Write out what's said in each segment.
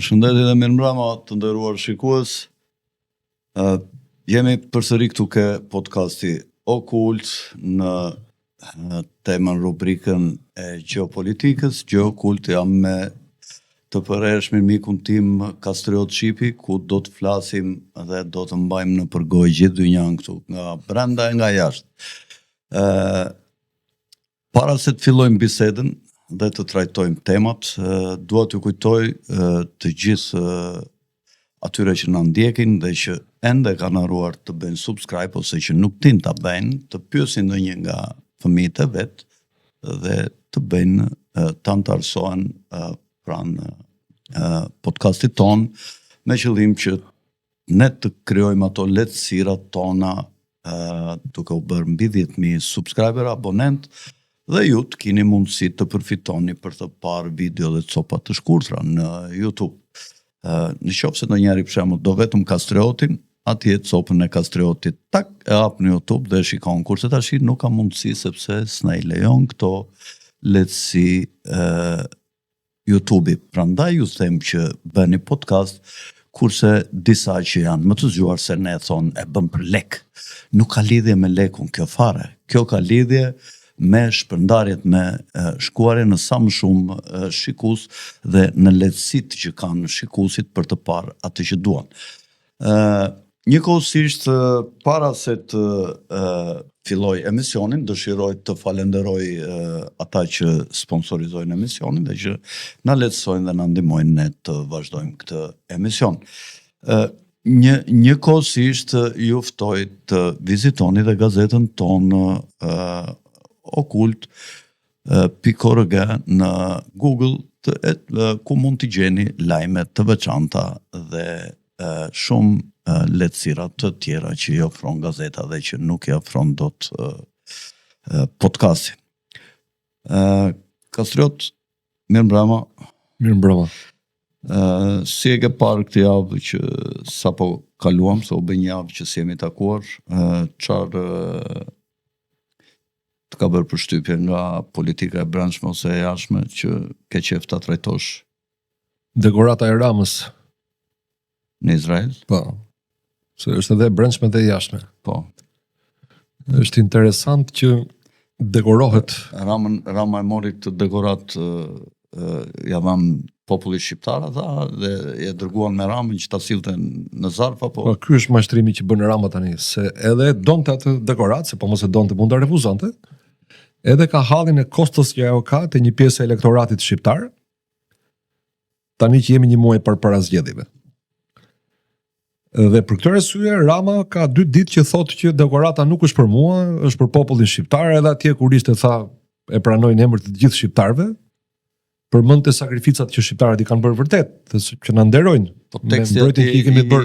Përshëndetje dhe mirëmbrëma të nderuar shikues. Jemi përsëri këtu ke podcasti Okult në temën rubrikën e gjeopolitikës. Gjeokult jam me të përhershmin mikun tim Kastriot Shipi, ku do të flasim dhe do të mbajmë në përgojë gjithë dynjan këtu, nga brenda e nga jashtë. Para se të fillojmë bisedën dhe të trajtojmë temat, dua t'ju kujtoj të gjithë atyre që na ndjekin dhe që ende kanë haruar të bëjnë subscribe ose që nuk tin ta bëjnë, të pyesin ndonjë nga fëmijët e vet dhe të bëjnë të antarësohen pranë podcastit ton me qëllim që ne të krijojmë ato lehtësirat tona duke u bërë mbi 10.000 subscriber abonent dhe ju të keni mundësi të përfitoni për të parë video dhe copa të shkurtra në YouTube. Në qoftë se ndonjëri për shembull do vetëm Kastriotin, atje copën e Kastriotit tak e hap në YouTube dhe shikon, kurse tash nuk ka mundësi sepse s'na i lejon këto lehtësi YouTube-i. Prandaj ju them që bëni podcast, kurse disa që janë më të zgjuar se ne thonë e bëm për lek. Nuk ka lidhje me lekun kjo fare. Kjo ka lidhje me shpërndarjet, me shkuarje në sa më shumë shikues dhe në lehtësitë që kanë shikuesit për të parë atë që duan. Njëkohësisht, para se të filloj emisionin, dëshiroj të falenderoj ata që sponsorizojnë emisionin dhe që na lehtësojnë dhe na ndihmojnë ne të vazhdojmë këtë emision. Njëkohësisht ju ftoj të vizitoni dhe gazetën tonë Okult.org në Google, ku mund t'i gjeni lajme të veçanta dhe shumë lehtësira të tjera që i ofron gazeta dhe që nuk i ofron dot podcasti. Kastriot, mirëmbrëma. Mirëmbrëma. Si e ke parë këtë javë që sapo kaluam, se u bë një javë që si jemi takuar, çfarë të ka bërë përshtypje nga politika e brendshme ose e jashtme që ke qef ta trajtosh? Dekorata e Ramës në Izrael? Po. Se është edhe e brendshme dhe e jashtme. Po. Është interesant që dekorohet. Rama e mori këtë dekorat ja dhan popullit shqiptar ata dhe e dërguan me Ramën që ta sillte në zarf apo? Po, ky është mashtrimi që bën Rama tani, se edhe donte atë dekorat, se po mos e donte mund ta refuzonte. Edhe ka hallin e kostos që ajo ka te një pjesë e elektoratit shqiptar. Tani që jemi një muaj para zgjedhjeve. Dhe për këtë arsye Rama ka 2 ditë që thotë që dekorata nuk është për mua, është për popullin shqiptar, edhe atje kur ishte tha e pranoi në emër të gjithë shqiptarëve. Përmendte sakrificat që shqiptarët i kanë bërë vërtet, që na nderojnë. Po teksti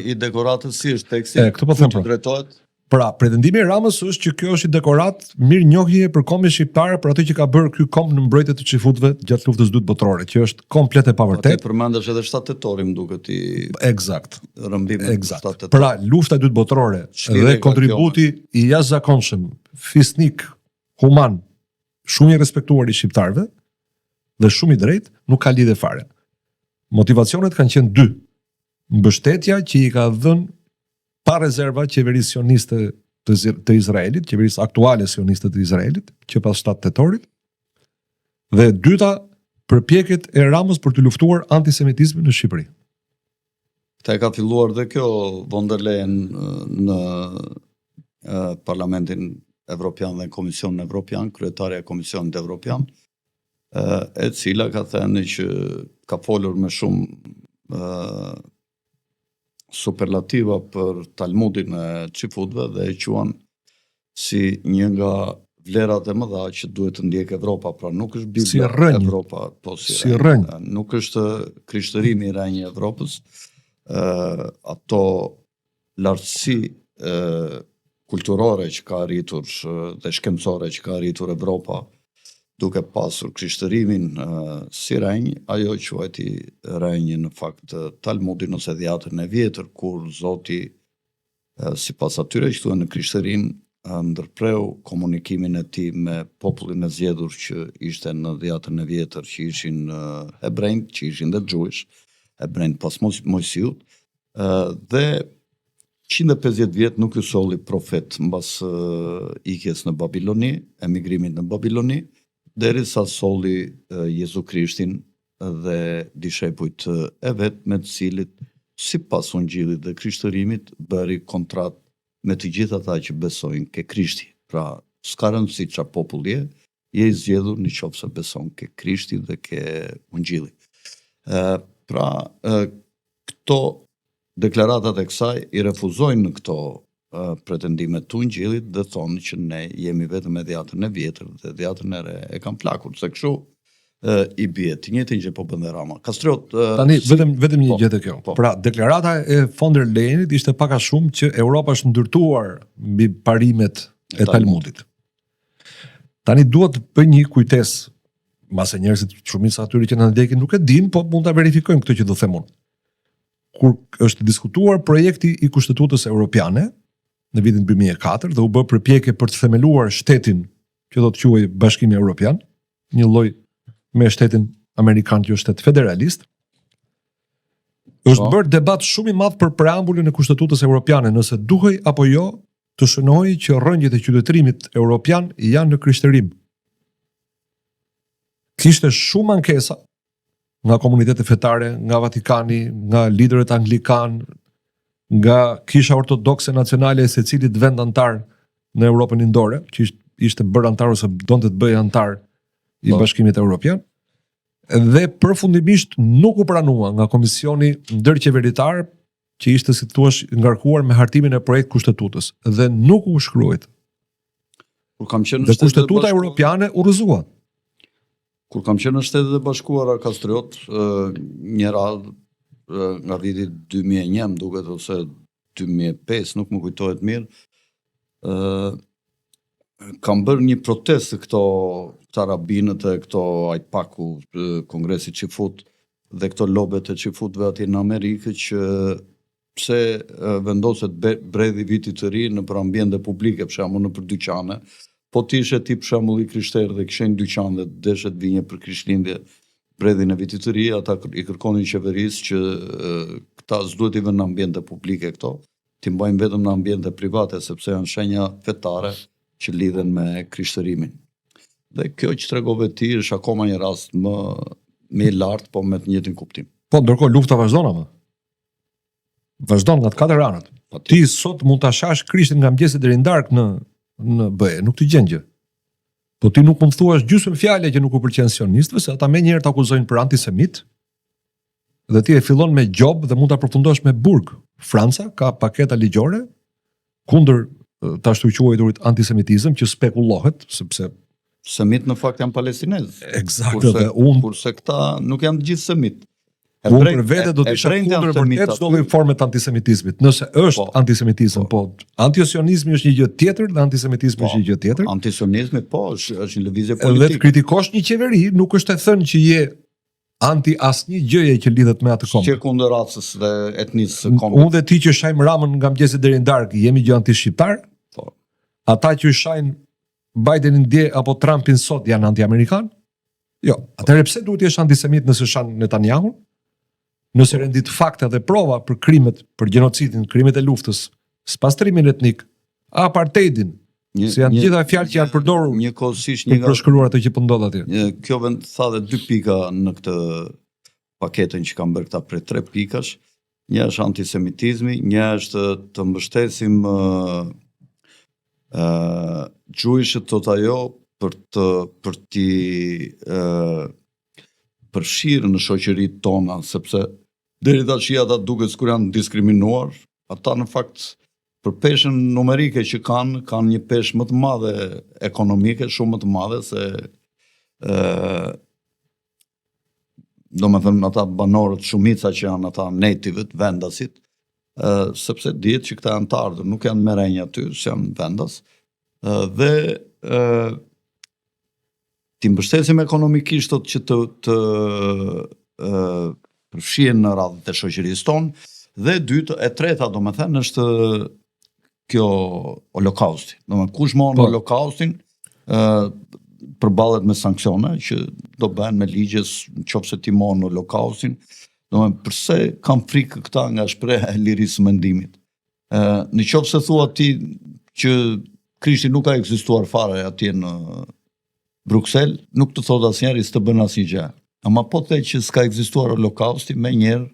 i dekoratës si është teksti? Këtë po them. Drejtohet? Pra, pretendimi i Ramës është që kjo është i dekorat mirënjohje për kombin shqiptar për atë që ka bërë ky komb në mbrojtje të çifutëve gjatë luftës së dytë botërore, që është komplet e pavërtet. Po ti përmendesh edhe 7 tetorin, më duket i Eksakt. Rëmbime 7 tetor. Pra, lufta e dytë botërore dhe kontributi i jashtëzakonshëm, fisnik, human, shumë i respektuar i shqiptarëve dhe shumë i drejtë, nuk ka lidhje fare. Motivacionet kanë qenë 2. Mbështetja që i ka dhënë pa rezerva qeverisë sioniste të Izraelit, qeverisë aktuale sioniste të Izraelit, që pas 7 tetorit, dhe dyta, përpjekjet e Ramës për të luftuar antisemitizmin në Shqipëri. Këta e ka filluar dhe kjo von der Leyen në Parlamentin Evropian dhe Komisionin Evropian, kryetaria e Komisionit Evropian, e cila ka thënë që ka folur me shumë superlativa për Talmudin e çifutëve dhe e quan si një nga vlerat e mëdha që duhet të ndjek Evropa, pra nuk është Bibla si rënjë. Evropa, po si rënjë. Nuk është krishtërimi i rënjë i Evropës, ato lartësi kulturore që ka arritur dhe shkencore që ka arritur Evropa duke pasur krishtërimin si rënjë, ajo quajti rënjë në fakt Talmudin ose Dhjatën e Vjetër, kur Zoti sipas atyre që thuhen në krishtërinë ndërpreu komunikimin e tij me popullin e zgjedhur që ishte në Dhjatën e Vjetër, që ishin hebrejt, që ishin dhe xhuish, e brend pas Mojsiut, dhe 150 vjet nuk ju solli profet mbas ikjes në Babiloni, emigrimit në Babiloni, derisa solli Jezu Krishtin dhe dishepujt e vet, me të cilit sipas Ungjillit dhe Krishtërimit bëri kontrat me të gjithë ata që besojnë ke Krishti. Pra, s'ka rëndësi çfarë populli je i zgjedhur nëse beson ke Krishti dhe ke Ungjilli. Pra, këto deklaratat e kësaj i refuzojnë në këto pretendimet të Ungjillit dhe thonë që ne jemi vetëm me dhjatën e vjetër dhe dhjatën e re e kam plakur, se kështu i bie të njëjtin që po bën dhe Rama. Kastriot, tani vetëm një gjë te kjo. Pra, deklarata e von der Leyenit ishte pak a shumë që Europa është ndërtuar mbi parimet e Talmudit. Tani duhet të bëj një kujtesë, mbase njerëzit shumica atyre që na ndjekin nuk e dinë, po mund ta verifikojnë këtë që do them unë. Kur është diskutuar projekti i Kushtetutës Europiane në vitin 2004 dhe u bë përpjekje për të themeluar shtetin që do të quhej Bashkimi Evropian, një lloj me shtetin amerikan që është shtet federalist, është bërë debat shumë i madh për preambulin e Kushtetutës Evropiane, nëse duhej apo jo të shënohej që rrënjët e qytetërimit evropian janë në krishtërim. Kishte shumë ankesa nga komunitetet fetare, nga Vatikani, nga liderët anglikan, nga Kisha Ortodokse Nacionale e secilit vend antar në Europën Indore, që ishte bërë antar ose donte të bëhej antar i Bashkimit Evropian, dhe përfundimisht nuk u pranua nga Komisioni Ndërqeveritar, që ishte, si thua, ngarkuar me hartimin e projekt kushtetutës, dhe nuk u shkruajt. Dhe Kushtetuta Evropiane u rrëzua. Kur kam qenë në Shtetet e Bashkuara, Kastriot, një radhë nga viti 2001, më duket, ose 2005, nuk më kujtohet mirë, kam bërë një protestë këta rabinët e këto ajpaku, kongresi Qifut dhe këto lobet e Qifutve atje në Amerikë, që pse vendoset bredhi vitit të ri në për ambjende publike, për shembull në për dyqane, po ti ishe ti për shembull i krishterë dhe kishen dyqan dhe deshet vinje për Krishtlindje bredhin e vitit të ri, ata i kërkonin qeverisë që këta s'duhet i vënë në ambjende publike këto, ti mbajnë vetëm në ambjende private, sepse janë shenja fetare që lidhen me krishtërimin. Dhe kjo që tregove ti është akoma një rast më i lartë, po me të njëjtin kuptim. Po, ndërkohë lufta vazhdon ama. Vazhdon nga të katër anët. Ti sot mund ta shash Krishtin nga mëngjesi deri në darkë në BE, nuk të gjen gjë. Po ti nuk mund të thuash gjysmë fjalë që nuk u pëlqen sionistëve, se ata menjëherë të akuzojnë për antisemit. Dhe ti e fillon me gjob dhe mund ta përfundosh me burg. Franca ka paketa ligjore kundër të ashtu quajturit antisemitizëm që spekullohet, sepse semit në fakt janë palestinezë. Eksakt, kurse këta nuk janë të gjithë semit. Unë për vete do të isha kundër vërtet çdo lloj forme të antisemitizmit. Nëse është antisemitizëm, po antisionizmi është një gjë tjetër dhe antisemitizmi është një gjë tjetër. Antisionizmi është një lëvizje politike. Edhe të kritikosh një qeveri nuk është e thënë që je anti asnjë gjëje që lidhet me atë kombë. Që kundër racës dhe etnisë së kombit. Unë dhe ti që shajmë Ramën nga mëngjesi deri në darkë, jemi gjë anti-shqiptar? Po. Ata që shajnë Bidenin dje apo Trumpin sot janë anti-amerikan? Jo. Atëherë pse duhet të jesh antisemit nëse shan Netanyahu? Nëse rendit fakte dhe prova për krimet, për gjenocidin, krimet e luftës, spastrimin etnik, apartheidin, se janë gjitha fjalë që janë përdorur njëkohësisht për përshkruar atë që po ndodh atje. Kjo vend tha dhe 2 pika në këtë paketën që kam bërë këta prej 3 pikash. Një është antisemitizmi, një është të mbështesim gjuhishët thot ajo për t'i përfshirë në shoqëritë tona, sepse deri tash ata duket sikur janë diskriminuar, ata në fakt për peshën numerike që kanë një peshë më të madhe ekonomike, shumë më të madhe se domethënë ata banorët shumica që janë ata nativet, vendasit, sepse dihet që këta janë të ardhur, nuk janë merenj aty, janë vendas, dhe ti mbështesim ekonomikisht që të përfshihen në radhët e shoqërisë tonë, dhe e treta domethënë është kjo holokausti. Domethënë kush mohon holokaustin përballet me sanksione që do bëhen me ligje, nëse ti mohon holokaustin, Domethënë pse kanë frikë këta nga shpreha e lirisë së mendimit. Në qoftë se thua ti që Krishti nuk ka ekzistuar fare atje në Bruksel, nuk të thot asnjëri s'të bën asnjë gjë. Ama po the që s'ka ekzistuar Holokausti, më njëherë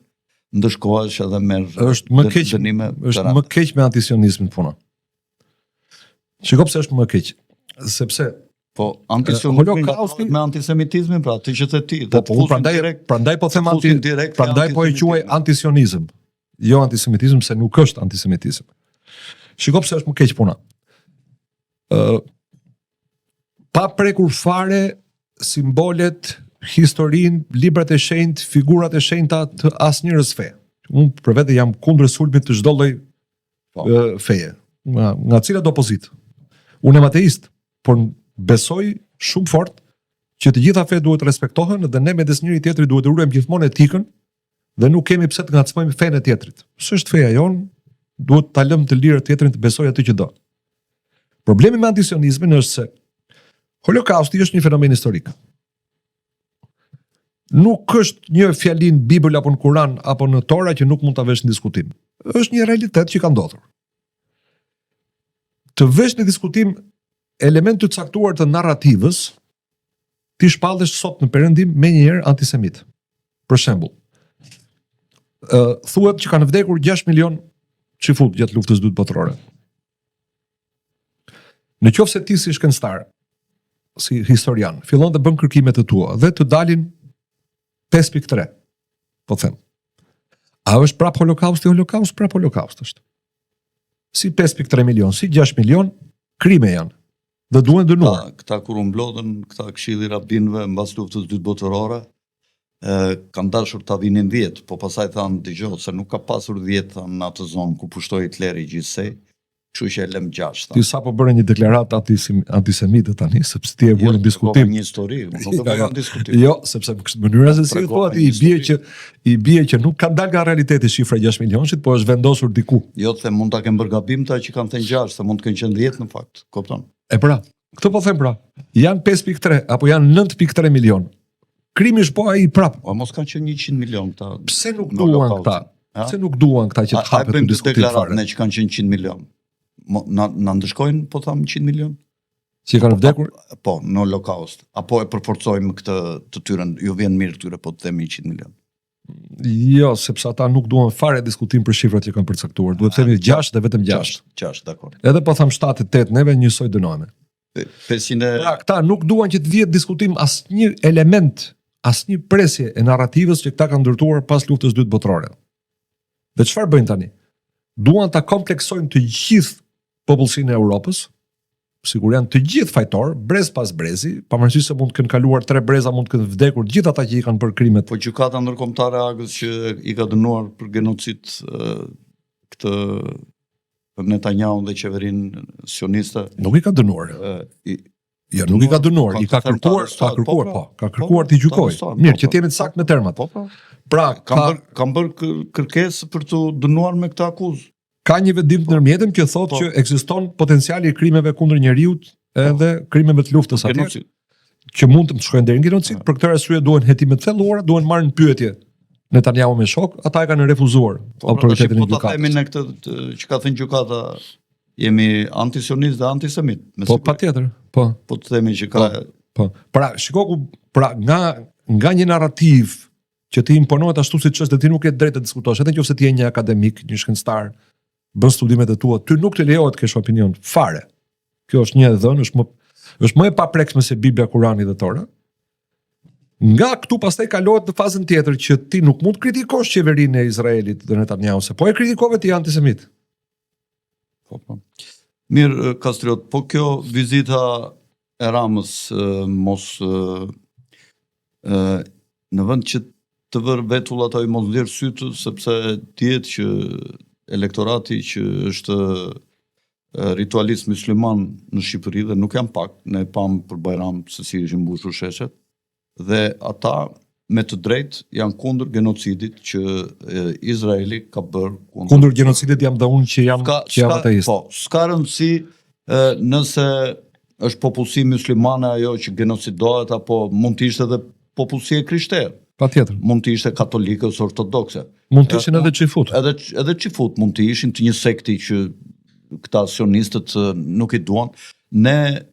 ndëshkohesh edhe merr është më keq me antisionizmin puna. Shiko pse është më keq, sepse Holokausti me antisemitizmin, pra ti që the ti, prandaj po them prandaj po e quaj antisionizëm. Jo antisemitizëm, se nuk është antisemitizëm. Shiko pse është më keq puna. Pa prekur fare simbolet, historinë, librat e shenjtë, figurat e shenjta të asnjërs fe. Unë për vete jam kundër sulmit të çdo lloj feje, nga cilat opozit. Unë jam ateist, por besoj shumë fort që të gjitha fe duhet respektohen dhe ne mes njëri tjetrit duhet të ruajmë gjithmonë etikën dhe nuk kemi pse të ngacmojmë fenë e tjetrit. S'është feja jon, duhet ta lëmë të lirë tjetrin të besojë atë që do. Problemi me antisionizmin është se Holokausti është një fenomen historik. Nuk është një fjali në Bibël apo në Kur'an apo në Tora që nuk mund ta vesh në diskutim. Është një realitet që ka ndodhur. Të vesh në diskutim element të caktuar të narrativës, ti shpallesh sot në Perëndim menjëherë antisemit. Për shembull, thuhet që kanë vdekur 6 milion çifut gjatë luftës së dytë botërore. Në qoftë se ti si shkencëtar, si historian, fillon të bën kërkimet e tua dhe të dalin 5.3, po them. A është prap Holokausti? Holokaust prap Holokaust është. Si 5.3 milion, si 6 milion, krime janë. Dhe duhen dënuar. Këta kur u mblodhen, këta këshilli rabinëve mbas luftës së dytë botërore, kanë dashur ta vinin 10, po pastaj thanë dëgjoj se nuk ka pasur 10 thanë në atë zonë ku pushtoi Hitleri gjithsej. Kështu që e lëm 6. Ti sapo bëre një deklaratë antisemite tani, sepse ti e vjen në diskutim. Jo, një histori, nuk do të bëjmë diskutim. Jo, sepse mënyra se si po aty i bie që nuk ka dalë nga realiteti shifra 6 milionshit, po është vendosur diku. Jo, them mund ta kem bërë gabim ta që kanë thënë 6, se mund të kenë qenë 10 në fakt, kupton? E pra, këtë po them pra. Janë 5.3 apo janë 9.3 milion. Krimi është po ai prap. Po mos kanë qenë 100 milion këta. Pse nuk duan këta? Pse nuk duan këta që të hapet të diskutojnë fare? Ne që kanë qenë 100 milion. Na ndëshkojnë, po thamë 100 milion? Që kanë vdekur? Po, në Holokaust. Apo e përforcojmë këtë të tyre, ju vjen mirë këtyre, po të themi 100 milion. Jo, sepse ata nuk duan fare diskutim për shifrat që kanë përcaktuar. Duhet të themi 6 dhe vetëm 6. 6, dakor. Edhe po tham 7-8 neve njësoj dënohemi. 500. Pra, këta nuk duan që të vihet diskutim asnjë element, asnjë presje e narrativës që këta kanë ndërtuar pas luftës së dytë botërore. Dhe çfarë bëjnë tani? Duan ta kompleksojnë të gjithë popullsinë e Europës, sikur janë të gjithë fajtor, brez pas brezi, pavarësisht se mund të kenë kaluar 3 breza, mund të kenë vdekur gjithë ata që i kanë bërë krimet. Po gjykata ndërkombëtare Hagës që i ka dënuar për genocid këtë Netanyahu dhe qeverinë sioniste. Nuk i ka dënuar. Jo, nuk i ka dënuar, i ka kërkuar t'i gjykojë. Mirë, që të jemi të saktë me termat. Pra, kanë bërë kërkesë për të dënuar me këtë akuzë. Ka një vendim të ndërmjetëm që thotë që ekziston potenciali i krimeve kundër njerëzit edhe krimeve të luftës atje, që mund të shkojnë deri në genocid. Për këtë arsye duhen hetime të thelluara, duhen marrë në pyetje Netanyahu me shok, ata e kanë refuzuar autoritetin e gjykatës. Po themi në këtë që ka thënë gjykata, jemi antisionist dhe antisemit. Po patjetër, po. Po të themi që ka. Po. Pra, shikoku, pra nga një narrativ që ti imponohet ashtu siç është, dhe ti nuk ke drejtë të diskutosh, edhe nëse ti je një akademik, një shkencëtar, bën studimet e tua, ty nuk të lejohet të kesh opinion fare. Kjo është një e dhënë, është më e paprekshme se Bibla, Kurani dhe Tora. Nga këtu pastaj kalohet në fazën tjetër që ti nuk mund të kritikosh qeverinë e Izraelit dhe Netanyahu, se po e kritikove ti antisemit. Po. Mirë, Kastriot, po kjo vizita e Ramës mos në vend që të vërë vetull ato i mos lirë sytë, sepse dihet që elektorati që është ritualist musliman në Shqipëri dhe nuk janë pak, ne pam për Bajram se si ishin mbushur sheshet, dhe ata me të drejtë janë kundër genocidit që Izraeli ka bërë. Kundër genocidit jam dhe unë që jam ateist. Po, s'ka rëndësi nëse është popullsi muslimane ajo që genocidohet, apo mund të ishte edhe popullsi e krishterë. Patjetër. Mund të ishte katolike ose ortodokse. Mund të ishin edhe çifut. Edhe çifut mund të ishin të një sekti që këta sionistët nuk i duan. Ne,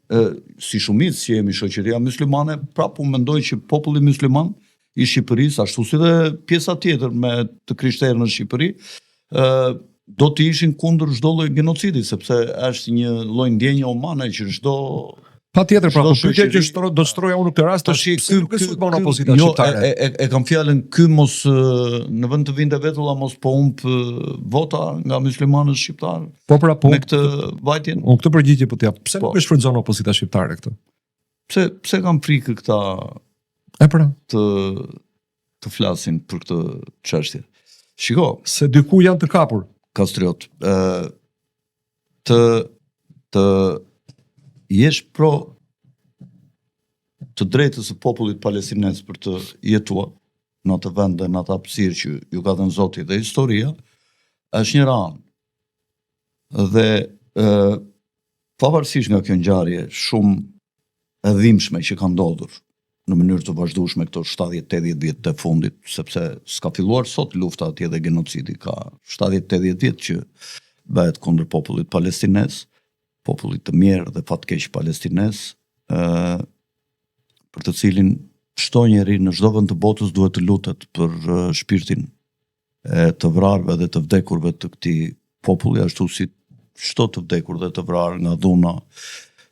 si shumicë që jemi shoqëria myslimane, prapë unë mendoj që populli mysliman i Shqipërisë, ashtu si dhe pjesa tjetër me të krishterë në Shqipëri, do të ishin kundër çdo lloj genocidi, sepse është një lloj ndjenje humane që çdo Patjetër, pra, pyetja që do të shtroja unë në këtë rast është pse nuk e sulmon opozita shqiptare. E kam fjalën ky mos në vend të vinte vetulla mos po humb vota nga myslimanët shqiptar. Po pra, po. Me këtë vajtjen. Unë këtë përgjigje po t'jap. Pse nuk e shfrytëzon opozita shqiptare këtë? Pse kanë frikë këta pra të flasin për këtë çështje. Shiko, se diku janë të kapur. Kastriot, të jesh pro të drejtës së popullit palestinez për të jetuar në atë vend dhe në atë hapësirë që ju ka dhënë Zoti dhe historia, është një ranë. Dhe pavarësisht nga kjo ngjarje shumë e dhimbshme që ka ndodhur në mënyrë të vazhdueshme këto 70-80 vjet të fundit, sepse s'ka filluar sot lufta atje dhe genocidi, ka 70-80 vjet që bëhet kundër popullit palestinez, popullit të mirë dhe fatkeq palestinez, për të cilin çdo njeri në çdo vend të botës duhet të lutet për shpirtin e të vrarëve dhe të vdekurve të këtij populli, ashtu si çdo të vdekur dhe të vrarë nga dhuna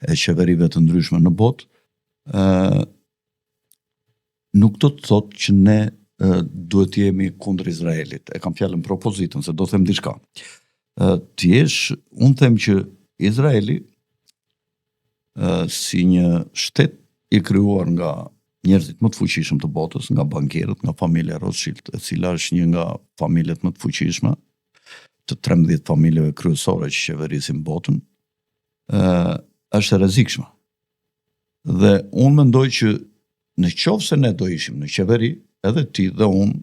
e qeverive të ndryshme në botë. Nuk do të thotë që ne duhet të jemi kundër Izraelit. E kam fjalën për opozitën, se do them diçka. Unë them që Izraeli si një shtet i krijuar nga njerëzit më të fuqishëm të botës, nga bankierët, nga familja Rothschild, e cila është një nga familjet më të fuqishme të 13 familjeve kryesore që qeverisin botën, është e rrezikshme. Dhe unë mendoj që në qoftë se ne do ishim në qeveri, edhe ti dhe unë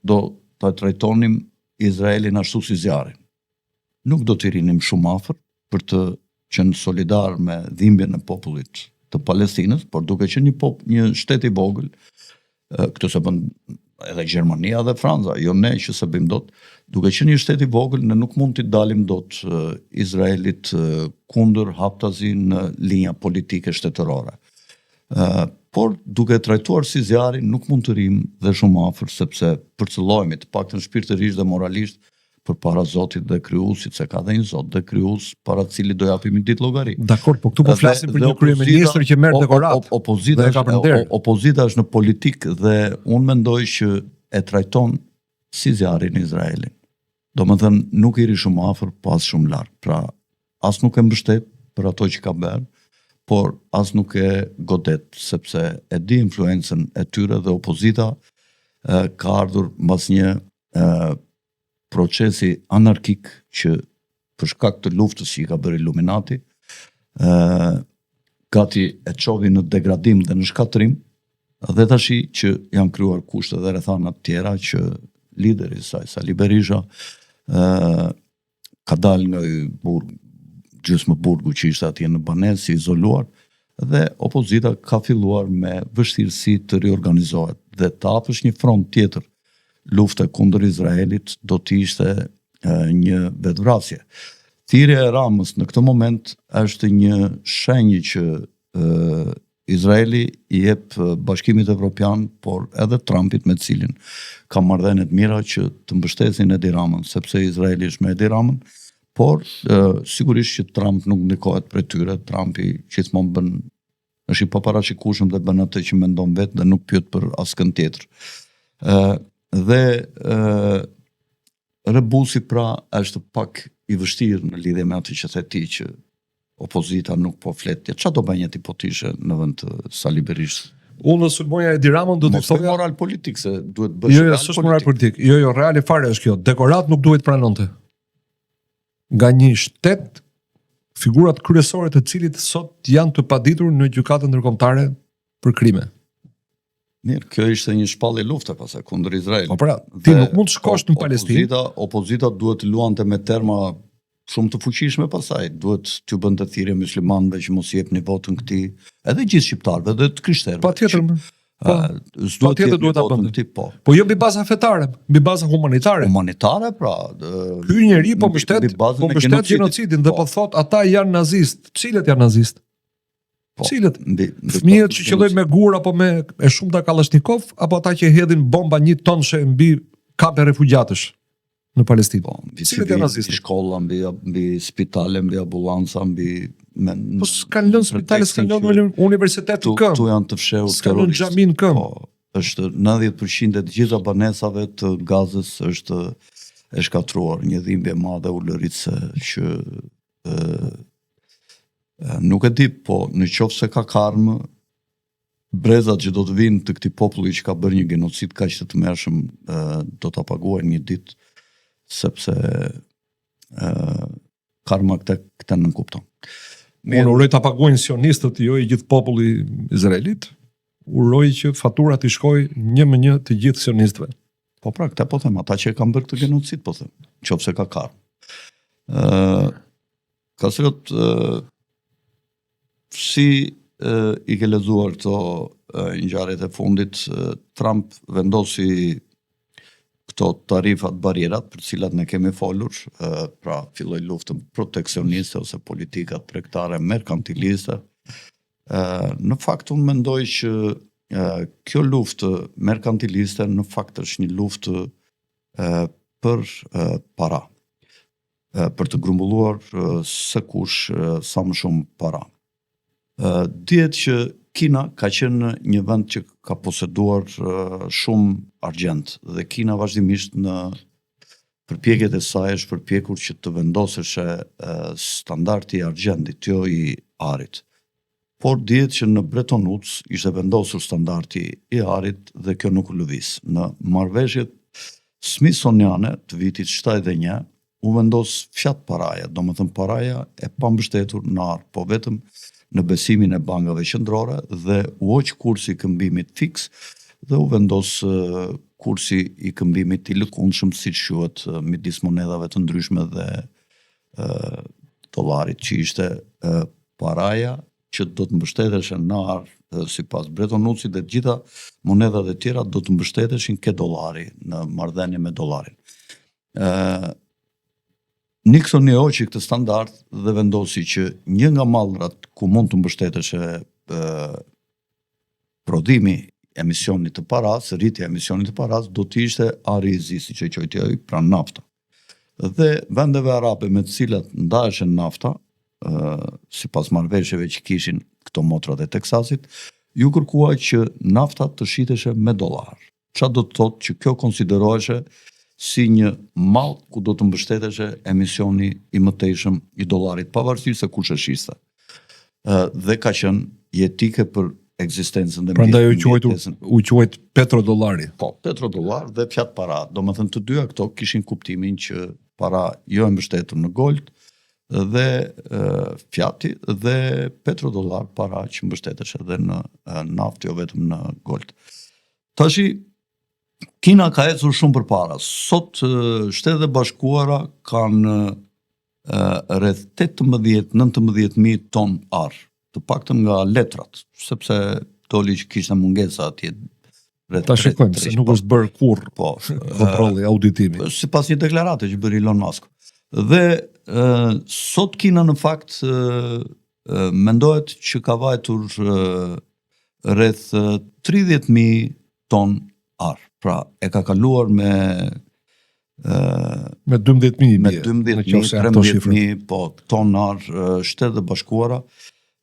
do ta trajtonim Izraelin ashtu si zjarin. Nuk do të rinim shumë afër për të qenë solidar me dhimbjen e popullit të Palestinës, por duke qenë një shtet i vogël, këtë se bën edhe Gjermania dhe Franca, jo ne që se bëjmë dot, duke qenë një shtet i vogël, ne nuk mund t'i dalim dot Izraelit kundër haptazi në linja politike shtetërore. Por duke trajtuar si zjarin nuk mund të rim dhe shumë afër, sepse përcëllohemi të paktën shpirtërisht dhe moralisht përpara Zotit dhe Krijuesit, se ka dhe një Zot dhe Krijues para cilit do japim ditë llogari. Dakor, po këtu po flasim për një kryeministër që merr dekorat. Opozita është në politikë dhe unë mendoj që e trajton si zjarin Izraelin. Domethënë nuk i ri shumë afër, pas shumë larg. Pra, as nuk e mbështet për ato që ka bërë, por as nuk e godet, sepse e di influencën e tyre dhe opozita ka ardhur mbas një procesi anarkik që për shkak të luftës që i ka bërë Illuminati, gati e çovi në degradim dhe në shkatrim, dhe tashi që janë krijuar kushte dhe rrethana të tjera që lideri i saj, Sali Berisha, ka dalë nga gjysmë burgu që ishte atje në banesë, si izoluar, dhe opozita ka filluar me vështirësi të riorganizohet dhe të hapësh një front tjetër lufte kundër Izraelit do të ishte një vetvrasje. Thirrja e Ramës në këtë moment është një shenjë që Izraeli i jep Bashkimit Evropian, por edhe Trumpit me cilin ka marrëdhënie të mira që të mbështesin Edi Ramën, sepse Izraeli është me Edi Ramën, por sigurisht që Trump nuk ndikohet prej tyre. Trumpi gjithmonë bën, është i paparaqitshëm dhe bën atë që mendon vetë dhe nuk pyet për askën tjetër. Dhe rebusi pra është pak i vështirë në lidhje me atë që the ti që opozita nuk po flet. Çfarë do bënje ti po tishe në vend të Sali Berishës? Unë në sulmoja Edi Ramën do të thoja moral politik, se duhet bësh real politik. Jo, moral politik. Jo, reale fare është kjo. Dekorat nuk duhet pranonte. Nga një shtet, figurat kryesore të cilit sot janë të paditur në gjykatën ndërkombëtare për krime. Mirë, kjo ishte një shpallje lufte pastaj kundër Izraelit. Po pra, ti nuk mund të shkosh në Palestinë. Opozita duhet të luante me terma shumë të fuqishme pastaj, duhet t'ju bënte thirrje muslimanëve që mos jepni votën këtij, edhe gjithë shqiptarëve dhe të krishterëve. Patjetër. Patjetër duhet ta bënte. Po. Po jo mbi baza fetare, mbi baza humanitare. Humanitare, pra. Ky njeri po mbështet gjenocidin dhe po thot ata janë nazist. Cilët janë nazist? Cilët? Fëmijët që qellojnë me gur apo me e shumta Kalashnikov apo ata që hedhin bomba 1 tonë mbi kampe refugjatësh në Palestinë. Cilët janë nazistë? Mbi shkolla, mbi spitale, mbi ambulanca, mbi po s'kan lënë spitale, s'kan lënë universitet në këmbë. Tu janë të fshehur terroristë. S'kan lënë xhamin në këmbë. Po, është 90% e të gjitha banesave të Gazës është e shkatruar, një dhimbje e madhe ulëritse që nuk e di, po në qoftë se ka karmë, brezat që do të vinë të këtij populli që ka bërë një genocid kaq të tmerrshëm do ta paguajnë një ditë, sepse karma këtë nuk kupton. Unë uroj ta paguajnë sionistët, jo i gjithë populli izraelit. Uroj që faturat i shkojë 1-1 të gjithë sionistëve. Po pra, këtë po them, ata që e kanë bërë këtë genocid, po them, qofse ka karmë. Kaserot, si i ke lexuar këto ngjarjet e fundit, Trump vendosi këto tarifat barierat për cilat ne kemi folur, pra filloi luftën proteksioniste ose politikat tregtare merkantiliste. Në fakt unë mendoj që kjo luftë merkantiliste në fakt është një luftë për para, për të grumbulluar së kush sa më shumë para. Dihet që Kina ka qenë një vend që ka poseduar shumë argjend dhe Kina vazhdimisht në përpjekjet e saj është përpjekur që të vendoseshe standardi i argjendit, jo i arit. Por dihet që në Bretton Woods ishte vendosur standardi i arit dhe kjo nuk u lëviz. Në marrëveshjet smithsoniane të vitit 71 u vendos fshat paraja, domethënë paraja e pambështetur në ar, po vetëm në besimin e bankave qendrore dhe u hoq kursi i këmbimit fiks dhe u vendos kursi i këmbimit i lëkundshëm siç quhet midis monedhave të ndryshme dhe dollarit që ishte paraja që do të mbështeteshin në ar sipas Bretton Woodsit dhe të gjitha monedhat e tjera do të mbështeteshin ke dollari në marrëdhënie me dollarin. Nixon i hoqi këtë standard dhe vendosi që një nga mallrat ku mund të mbështeteshe prodhimi emisionit të paras, rritja e emisionit të paras, do të ishte ari i zi, siç e quajti ai, pra nafta. Dhe vendeve arabe me të cilat ndaheshin nafta, sipas marrëveshjeve që kishin këto motrat e Teksasit, ju kërkuaj që nafta të shiteshe me dollar. Çfarë do të thotë që kjo konsideroheshe si një mall ku do të mbështeteshe emisioni i mëtejshëm i dollarit, pavarësisht se kush e shiste. Dhe ka qenë jetike për ekzistencën dhe prandaj u quajt petrodollari. Po, petrodollar dhe fjalë para. Domethënë të dyja këto kishin kuptimin që para jo e mbështetur në gold dhe fjati dhe petrodollar para që mbështeteshe edhe në naftë, jo vetëm në gold. Tashi Kina ka ecur shumë përpara. Sot Shtetet e Bashkuara kanë rreth 18-19.000 ton ar, të paktën nga letrat, sepse doli që kishte mungesa atje. Ta shikojmë se nuk është bërë kurrë kontrolli, auditimi. Sipas një deklarate që bëri Elon Musk. Dhe sot Kina në fakt mendohet që ka vajtur rreth 30.000 ton ar. Pra, e ka kaluar me 12.000, me 13.000 ton ar Shtetet e Bashkuara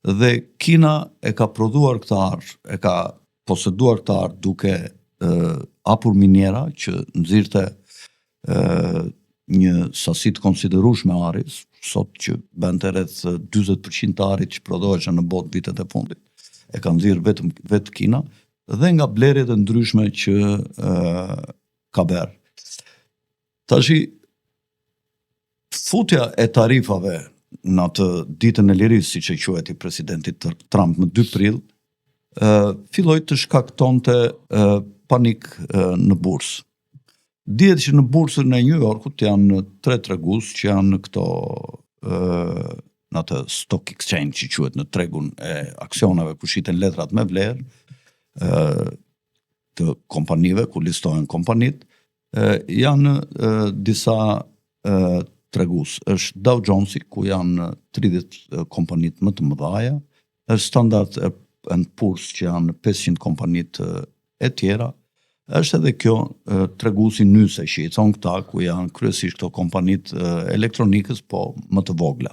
dhe Kina e ka prodhuar këtë ar, e ka poseduar këtë ar duke hapur miniera që nxirrte një sasi të konsiderueshme ari, sot që bente rreth 40% të arit që prodhohej në botë vitet e fundit. E ka nxirr vetë Kina dhe nga blerjet e ndryshme që ka bërë. Tashi, futja e tarifave në atë ditën e lirisë, siç e quajti presidenti Trump në 2 prill, filloi të shkaktonte panik në bursë. Dihet që në bursën e New Yorkut janë 3 tregues që janë këto në atë stock exchange që quhet në tregun e aksioneve ku shiten letrat me vlerë, të kompanive, ku listohen kompanit, janë disa tregus. Është Dow Jonesi, ku janë 30 kompanit më të mëdhaja, është Standard & Poor's, që janë 500 kompanit e tjera, është edhe kjo treguesi nyse që i thonë këta, ku janë kryesisht këto kompanit elektronikës, po më të vogla.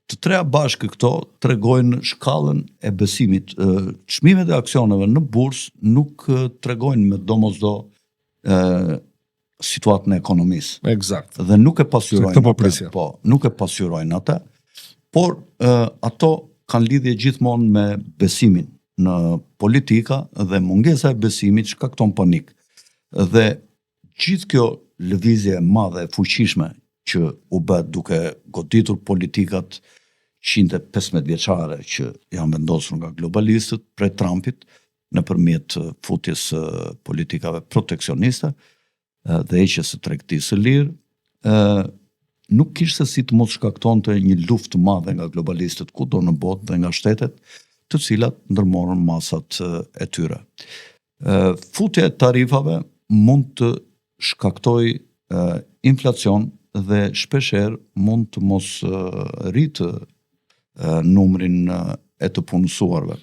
Të treja bashkë këto tregojnë shkallën e besimit. Çmimet e aksioneve në bursë nuk tregojnë me domosdo situatën e ekonomisë. Eksakt. Dhe nuk e pasqyrojnë atë. Po, nuk e pasqyrojnë atë, por ato kanë lidhje gjithmonë me besimin në politika, dhe mungesa e besimit shkakton panik. Dhe gjithë kjo lëvizje e madhe e fuqishme që u bë duke goditur politikat 115 vjeçare që janë vendosur nga globalistët prej Trumpit nëpërmjet futjes së politikave proteksioniste dhe heqjes së tregtisë së lirë, nuk kishte si të mos shkaktonte një luftë të madhe nga globalistët kudo në botë dhe nga shtetet të cilat ndërmorën masat e tyre. Futja e tarifave mund të shkaktoj inflacion dhe shpeshherë mund të mos rritë numrin e të punësuarve.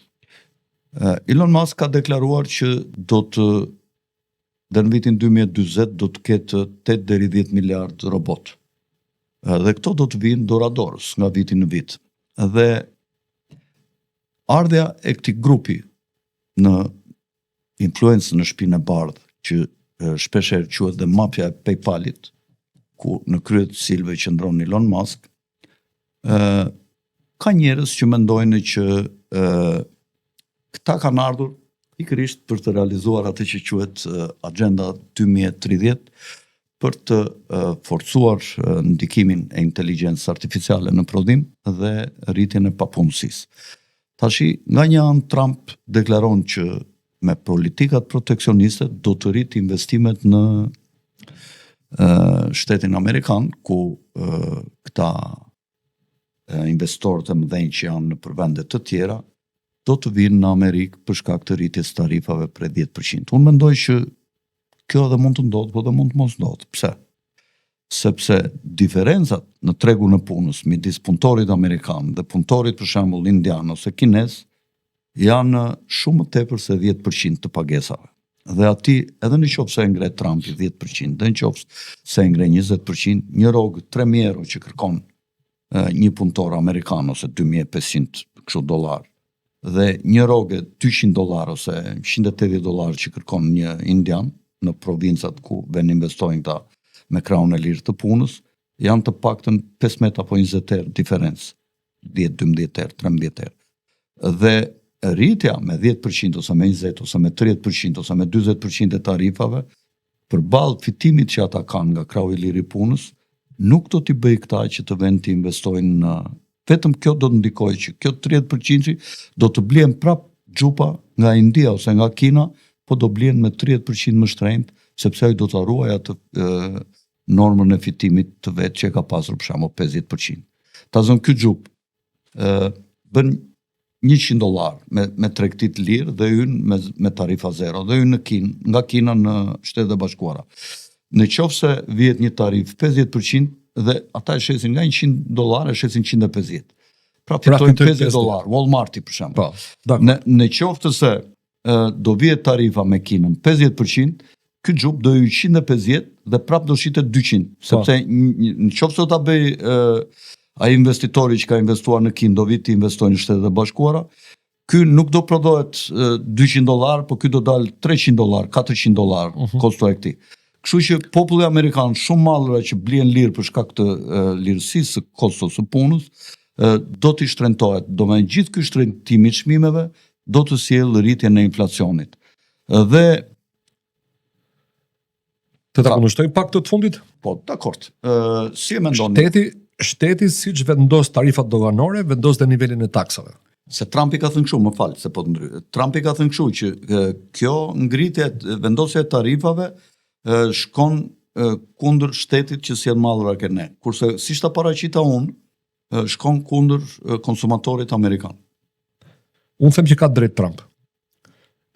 Elon Musk ka deklaruar që dhe në vitin 2040 do të ketë 8 deri 10 miliard robot. Dhe këto do të vinë doradorës nga viti në vit. Dhe ardhja e këtij grupi në influencë në shtëpinë e bardhë, që shpeshherë quhet dhe mafja e PayPalit, ku në krye të cilëve qëndron Elon Musk, ka njerëz që mendojnë që këta kanë ardhur pikërisht për të realizuar atë që quhet Agenda 2030, për të forcuar ndikimin e inteligjencës artificiale në prodhim dhe rritjen e papunësisë. Tashi, nga një anë Trump deklaron që me politikat proteksioniste do të rritë investimet në shtetin Amerikan, ku këta investorët e mëdhenj që janë në vende të tjera do të vinë në Amerikë për shkak të rritjes tarifave prej 10%. Unë mendoj që kjo edhe mund të ndodhë, po dhe mund të mos ndodhë. Pse? Sepse diferencat në tregun e punës midis punëtorit amerikan dhe punëtorit për shembull indian ose kinez janë shumë më tepër se 10% të pagesave. Dhe aty, edhe në qoftë se ngre Trumpi 10%, dhe në qoftë se ngre 20%, një rrogë 3.000 euro që kërkon një punëtor amerikan ose 2.500 kështu dollar, dhe një rrogë $200 ose $180 që kërkon një indian në provincat ku vjen investojnë këta me krahun e lirë të punës, janë të paktën 15 apo 20 herë diferencë, 10, 12 herë, 13 herë. Dhe rritja me 10% ose me 20 ose me 30% ose me 40% e tarifave, përballë fitimit që ata kanë nga krahu i lirë i punës, nuk do t'i bëj këta që të vend të investojnë në vetëm kjo do të ndikojë që kjo 30% do të blihen prap xhupa nga India ose nga Kina, po do blihen me 30% më shtrenjtë, sepse ai do të ruajë atë normën e fitimit të vet që ka pasur për shembull 50%. Ta zon ky xhup bën $100 me tregti të lirë dhe hyn me tarifa zero dhe hyn në Kinë, nga Kina në Shtetet e Bashkuara. Në qoftë se vihet një tarif 50% dhe ata e shesin nga $100 e shesin 150. Pra fitojnë $50. Walmarti për shembull. Po, në qoftë se do vihet tarifa me Kinën 50%, ky xhup do hyj 150 dhe prap do shitet 200, sepse në qoftë se ta bëj ai investitori që ka investuar në Kinë do vi të investojë në Shtetet e Bashkuara, ky nuk do prodhohet $200, po ky do dal $300, $400 kosto e këtij. Kështu që populli amerikan shumë mallra që blihen lirë për shkak të lirësisë së kostos së punës, do t'i shtrëntohet. Do me gjithë ky shtrëntim i çmimeve do të sjellë rritjen e inflacionit. Dhe të ta kundërshtoj pak të fundit? Po, dakord. Si e mendoni? Shteti siç vendos tarifat doganore, vendos dhe nivelin e taksave. Se Trumpi ka thënë kështu, më fal, se po të ndryhet. Trumpi ka thënë kështu që kjo ngritje, vendosja e tarifave shkon kundër shtetit që sjell mallra ke ne. Kurse siç ta paraqita unë, shkon kundër konsumatorit amerikan. Unë them që ka drejt Trump.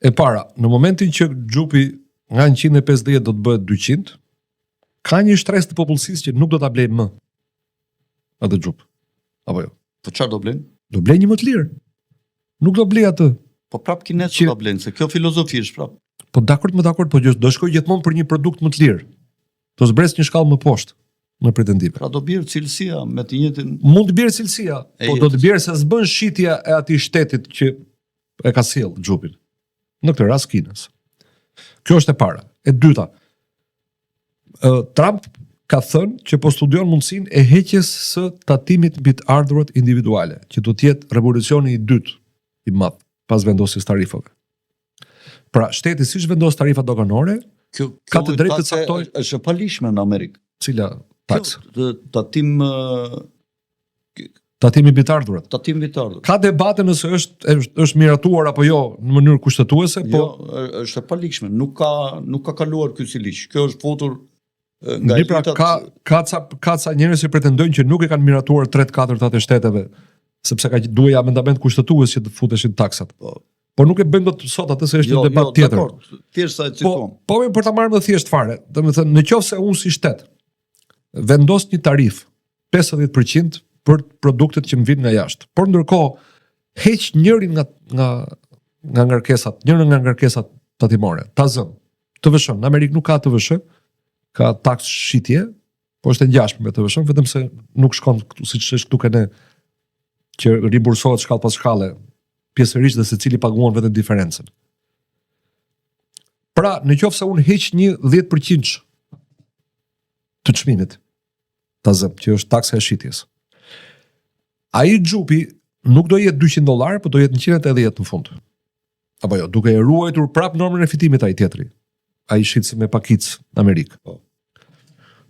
E para, në momentin që xhupi nga 150 do të bëhet 200, ka një shtresë të popullsisë që nuk do ta blejë më atë xhup. Apo jo? Po çfarë do blen? Do blej një më të lirë. Nuk do blej atë. Po prap kinesë do blen, se kjo filozofi është prap. Po dakord, po do shkoj gjithmonë për një produkt më të lirë. Do zbres një shkallë më poshtë në pretendime. Pra do bjerë cilësia me të njëjtin. Mund të bjerë cilësia, po do të bjerë se s'bën shitja e atij shtetit që e ka sjell xhupin. Në këtë rast Kinës. Kjo është e para. E dyta, Trump ka thënë që po studion mundësinë e heqjes së tatimit mbi të ardhurat individuale, që do të jetë revolucioni i dytë i madh pas vendosjes tarifave. Pra, shteti siç vendos tarifa doganore, ka të drejtë të caktojë është e palishme në Amerikë. Cila taks? Tatimi mbi të ardhurat. Tatim mbi të ardhurat. Ka debate nëse është miratuar apo jo në mënyrë kushtetuese, po jo, është e palishme. Nuk ka kaluar ky si ligj. Kjo është votur nga ka ca njerëz që pretendojnë që nuk e kanë miratuar 3/4 e shteteve, sepse ka duhej amendament kushtetues që të futeshin taksat. Po nuk e bëjmë dot sot atë se është një debat tjetër. Jo, thjesht sa e cituam. Po për ta marrë më thjesht fare, domethënë nëse unë si shtet vendos një tarifë 50% për produktet që më vinë nga jashtë, por ndërkohë heq njërin nga ngarkesat, njërin nga ngarkesat tatimore, ta zëm. TVSH, në Amerikë nuk ka TVSH, ka taks shitje, po është e ngjashme me TVSH, vetëm se nuk shkon siç është këtu ne që rimbursohet shkallë pas shkalle, pjesërisht dhe secili paguan vetëm diferencën. Pra, nëse unë heq një 10% të çmimit, ta zëm, që është taksa e shitjes. Ai xhupi nuk do jetë $200, por do jetë 180 në fund. Apo jo, duke e ruajtur prap normën e fitimit ai tjetri. Ai shit si me pakic në Amerikë.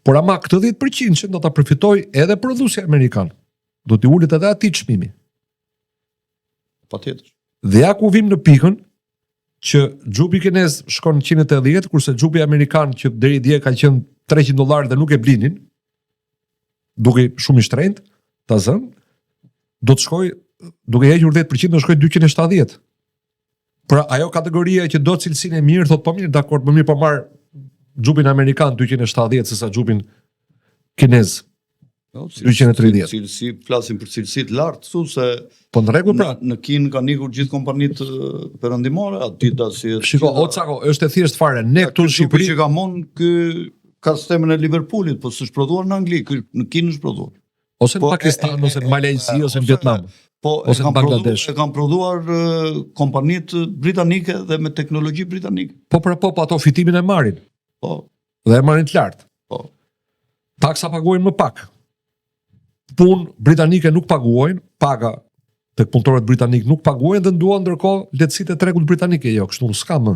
Por ama këtë 10% që do ta përfitoj edhe prodhuesi amerikan. Do t'i ulet edhe atij çmimi. Patjetër. Dhe ja ku vim në pikën që xhupi kinez shkon 180, kurse xhupi amerikan që deri dje ka qenë $300 dhe nuk e blinin, duke shumë i shtrenjtë, ta zëm, do të shkoj, duke hequr 10%, do shkoj 270. Pra ajo kategoria që do cilësinë e mirë, thot po mirë, dakord, më mirë po marr xhupin amerikan 270 sesa xhupin kinez. 230. Cilësi, flasim për cilësi të lartë, se po në rregull pra. Në Kinë kanë ikur gjithë kompanitë perëndimore, Adidas si. Shiko, Ocako, është e thjesht fare. Ne këtu në Shqipëri që ka mon ka sistemin e Liverpoolit, po s'është prodhuar në Angli, në Kinë është prodhuar. Ose në Pakistan, ose në Malajzi, ose në Vietnam. Ose në Bangladesh. E kanë prodhuar kompanitë britanike dhe me teknologji britanike. Po ato fitimin e marrin. Po. Dhe e marrin të lartë. Po. Taksa paguajnë më pak. Punë britanike nuk paguajnë, paga tek punëtorët britanik nuk paguajnë dhe nduan ndërkohë lehtësitë e tregut britanike, jo, kështu s'ka më.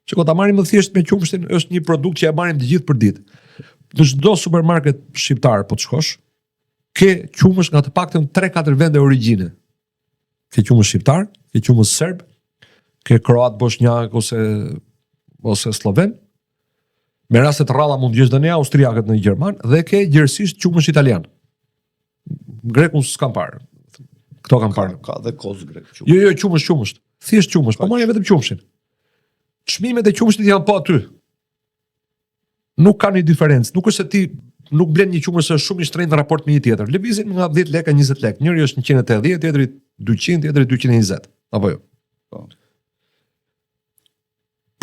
Çka ta marrim më thjesht me qumshtin, është një produkt që e marrim të gjithë për ditë. Në çdo supermarket shqiptar po të shkosh, ke qumësh nga të paktën 3-4 vende origjine. Ke qumësh shqiptar, ke qumësh serb, ke kroat, bosnjak ose sloven. Me raste të rralla mund jesh dënia austriakët në gjerman dhe ke gjerësisht qumësh italian. Grekun s'kam parë. Kto kam parë? Ka dhe koz grek. Jo, qumësh. Thjesht qumësh, po marrja vetëm qumshin. Çmimet e qumshit janë po aty. Nuk ka një diferencë. Nuk është se ti nuk blen një qumësh është shumë i shtrenjtë në raport me një tjetër. Lëvizin nga 10 lekë 20 lekë. Njëri është 180, tjetri 200, tjetri 220. Apo jo. Po.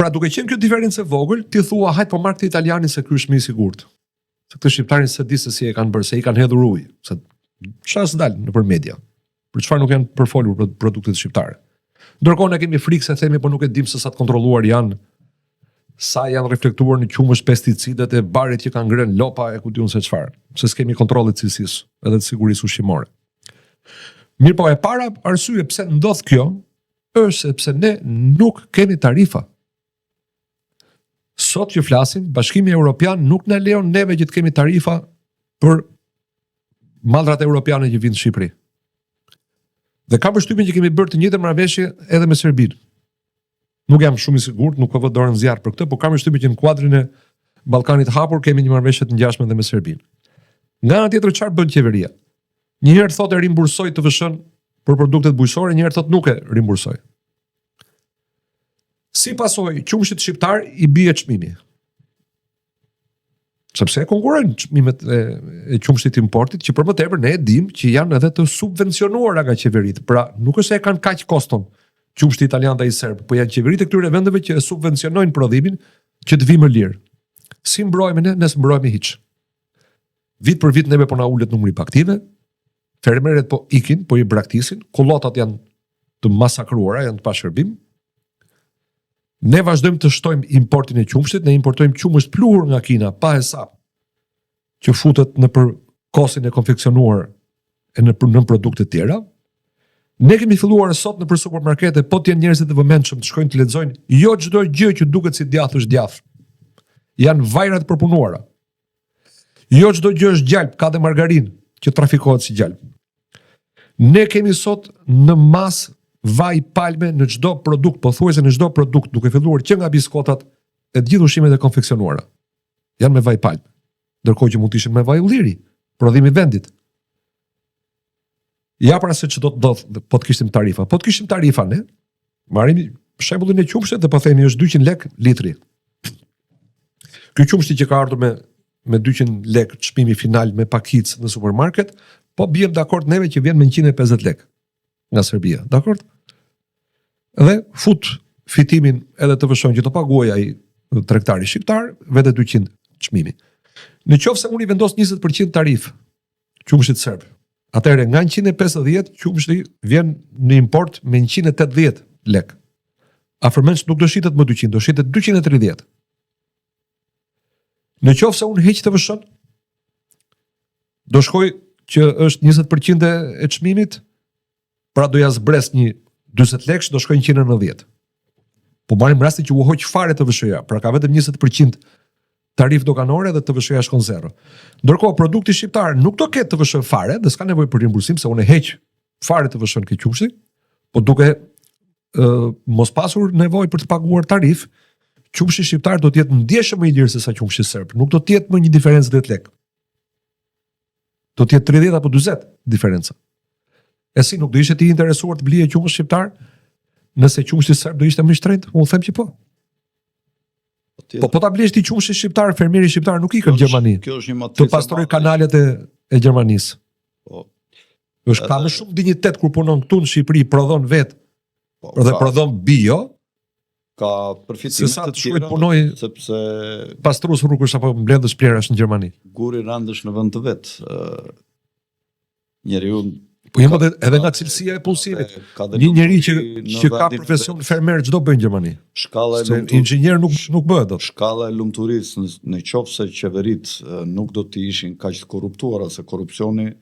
Pra duke qenë kjo diferencë e vogël, ti thua hajt po marr këtë italianin se ky është më i sigurt. Se këtë shqiptarin se di se si e kanë bërë, se i kanë hedhur ujë, se çfarë dalë nëpër media. Për çfarë nuk janë përfolur për produktet shqiptare. Ndërkohë ne kemi frikë se themi po nuk e dim se sa të kontrolluar janë, sa janë reflektuar në qumësh pesticidet e barit që kanë ngrënë lopa e ku diun se çfarë. Se s'kemi kontroll të cilësisë edhe të sigurisë ushqimore. Mirë po, e para arsye pse ndodh kjo është sepse ne nuk kemi tarifa. Sot që flasim, Bashkimi Evropian nuk na lejon neve që të kemi tarifa për mallrat europiane që vinë në Shqipëri. Dhe kam përshtypjen që kemi bërë të njëjtën marrëveshje edhe me Serbinë. Nuk jam shumë i sigurt, nuk ka vë dorën zjarr për këtë, por kam përshtypjen që në kuadrin e Ballkanit hapur kemi një marrëveshje të ngjashme edhe me Serbinë. Nga ana tjetër çfarë bën qeveria? Një herë thotë rimbursoj TVSH-n për produktet bujqësore, një herë thotë nuk e rimbursoj. Si pasojë, qumshit shqiptar i bie çmimi. Sepse konkurrojnë çmimet e qumshit importit, që për më tepër ne e dim që janë edhe të subvencionuara nga qeveritë. Pra, nuk është se e kanë kaq koston qumshti italian dhe i serb, po janë qeveritë e këtyre vendeve që e subvencionojnë prodhimin që të vi më lirë. Si mbrojmë ne? Ne s'mbrojmë hiç. Vit për vit neve po na ulet numri i aktive, fermerët po ikin, po i braktisin, kullotat janë të masakruara, janë të pashërbim. Ne vazhdojmë të shtojmë importin e qumshtit, ne importojmë qumësht pluhur nga Kina, pa hesap, që futet në për kosin e konfeksionuar e në produkte tjera. Ne kemi filluar sot në për supermarkete, po t'janë njerëzit të vëmendshëm të shkojnë të lexojnë, jo çdo gjë që duket si djath është djath. Janë vajrat përpunuara. Jo çdo gjë është gjalp, ka dhe margarinë që trafikohet si gjalp. Ne kemi sot në mas vaj palme në çdo produkt, pothuajse në çdo produkt, duke filluar që nga biskotat e të gjithë ushqimet e konfeksionuara. Janë me vaj palme. Ndërkohë që mund të ishin me vaj ulliri, prodhimi i vendit. Ja pra se ç'do të ndodh po të kishim tarifa. Po të kishim tarifa ne, marrim shembullin e qumshit dhe po themi është 200 lek litri. Ky qumshti që ka ardhur me 200 lek çmimi final me pakicë në supermarket, po biem dakord neve që vjen me 150 lek nga Serbia, dakord? Dhe fut fitimin edhe të vëshon që të paguaj ai tregtari shqiptar, vete 200 çmimi. Në qoftë se unë i vendos 20% tarifë qumshit serb, atëherë nga 150 qumshti vjen në import me 180 lek. Afërmend nuk do shitet më 200, do shitet 230. Në qoftë se unë heq të vëshon, do shkoj që është 20% e çmimit, pra do ja zbres një 40 lekësh, do shkojnë 190. Po marrim rastin që u hoq fare të VSH-ja, pra ka vetëm 20% tarifë doganore dhe të VSH-ja shkon 0. Ndërkohë produkti shqiptar nuk do ketë të VSH fare, dhe s'ka nevojë për rimbursim se unë e heq fare të VSH-n ke qumshti, po duke mos pasur nevojë për të paguar tarifë, qumshi shqiptar do të jetë ndjeshëm më i lirë se sa qumshi serb. Nuk do të jetë më një diferencë 10 lekë. Do të jetë 30 apo 40 diferenca. E si nuk do ishte ti interesuar të blije qumësht shqiptar, nëse qumështi serb do ishte më i shtrenjtë? Unë them që po. Po ta blesh ti qumështi shqiptar, fermieri shqiptar nuk ikën në Gjermani. Kjo është një matrice. Të pastroj kanalet e Gjermanisë. Po. Është ka më shumë dinjitet kur punon këtu në Shqipëri, prodhon vetë, dhe prodhon bio, ka përfitime të të tjera, punoj sepse pastrues rrugësh apo mbledhës plerash në Gjermani. Guri randësh në vend të vet. Njeriu po jam edhe nga cilësia e punësimit. Një njeri që ka profesion fermer çdo bën në Gjermani. Shkalla e inxhinier nuk bëhet dot. Shkalla e lumturisë në qoftë se qeveritë nuk do të ishin kaq të korruptuara, se korrupsioni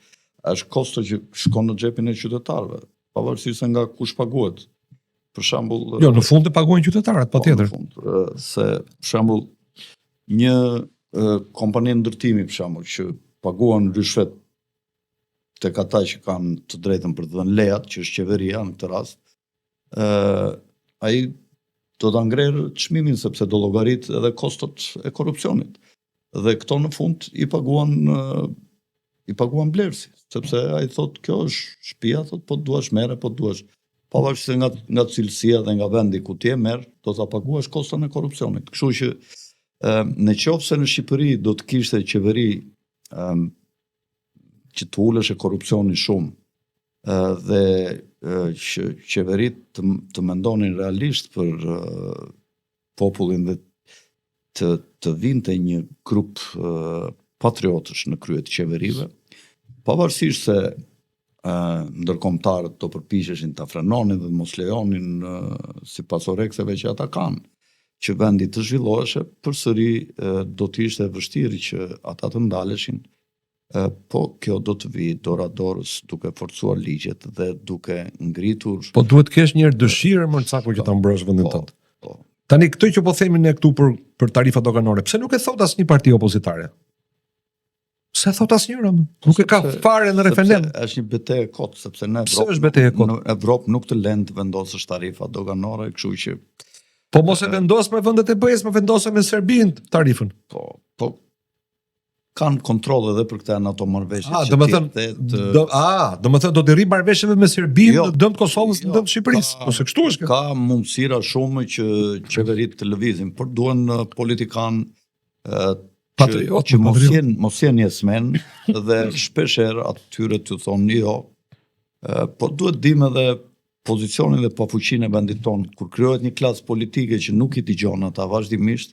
është kosto që shkon në xhepin e qytetarëve, pavarësisht se nga kush paguhet. Për shembull, jo, në fund të paguajnë qytetarët, patjetër. Se për shembull një kompani ndërtimi për shembull që paguan rishfet tek ata që kanë të drejtën për të dhënë lejat, që është qeveria në këtë rast, ai do ta ngrer çmimin sepse do llogarit edhe kostot e korrupsionit. Dhe këto në fund i paguan blerësi, sepse ai thotë kjo është shtëpia, thotë po duash merre, po duash. Pavarësisht se nga cilësia dhe nga vendi ku ti e merr, do ta paguash koston e korrupsionit. Kështu që në qoftë se në Shqipëri do të kishte qeveri që të ulesh e korrupsionin shumë dhe që qeverit të mendonin realisht për popullin dhe të vinte një grup patriotësh në krye të qeverive, pavarësisht se ndërkombëtarët do përpiqeshin ta frenonin dhe mos lejonin sipas orekseve që ata kanë, që vendi të zhvilloheshe, përsëri do të ishte vështirë që ata të ndaleshin, po kjo do të vi dora dorës duke forcuar ligjet dhe duke ngritur. Po duhet të kesh një dëshirë më caktuar që ta mbrosh vendin tënd. Tani këtë që po themi ne këtu për tarifa doganore, pse nuk e thot asnjë parti opozitare? Pse thot asnjëra? Nuk e ka fare në referendum. Është një betejë kot, sepse në Evropë nuk të lënë të vendosësh tarifa doganore, kështu që po mos e vendos me vendet e BE-s, më vendosë me Serbinë tarifën. Po kanë kontroll edhe për këtë NATO marrëveshje. Domethënë do të rri marrëveshjeve me Serbinë në dëm të Kosovës, në dëm të Shqipërisë, ose kështu është? Ka mundësira shumë që qeveritë të lëvizin, por duhen politikan që mos jenë jesmen dhe shpeshherë atyre t'u thonë jo, po duhet dim edhe pozicionin dhe pafuqinë e vendit tonë. Kur krijohet një klasë politike që nuk i dëgjon ata vazhdimisht,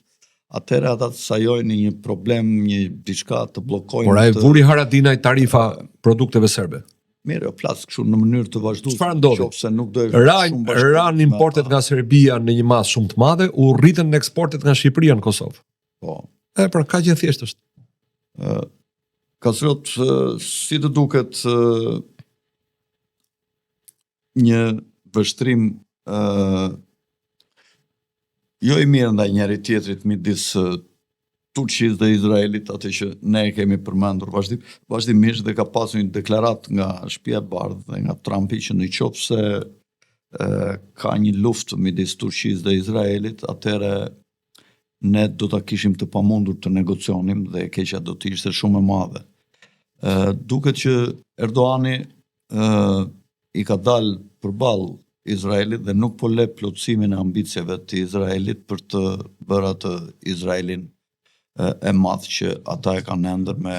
atëherë ata të sajojnë një problem, një diçka të bllokojnë. Por ai vuri Haradinaj tarifa produkteve serbe. Mirë, plas kështu në mënyrë të vazhdueshme. Çfarë ndodhi? Nëse nuk do ran importet nga Serbia në një masë shumë të madhe, u rritën eksportet nga Shqipëria në Kosovë. Po. Pra kaq e thjeshtë është. Kasrot, si të duket një vështrim jo i mirë ndaj njëri tjetrit midis Turqisë dhe Izraelit, atë që ne e kemi përmendur vazhdimisht dhe ka pasur një deklarat nga Shtëpia e Bardhë dhe nga Trumpi që nëse ka një luftë midis Turqisë dhe Izraelit, atëherë ne do ta kishim të pamundur të negocionim dhe keqja do të ishte shumë e madhe. Duket që Erdoani i ka dalë përballë Izraelit dhe nuk po le plotësimin e ambicjeve të Izraelit për të bërë atë Izraelin e madh që ata e kanë ëndër me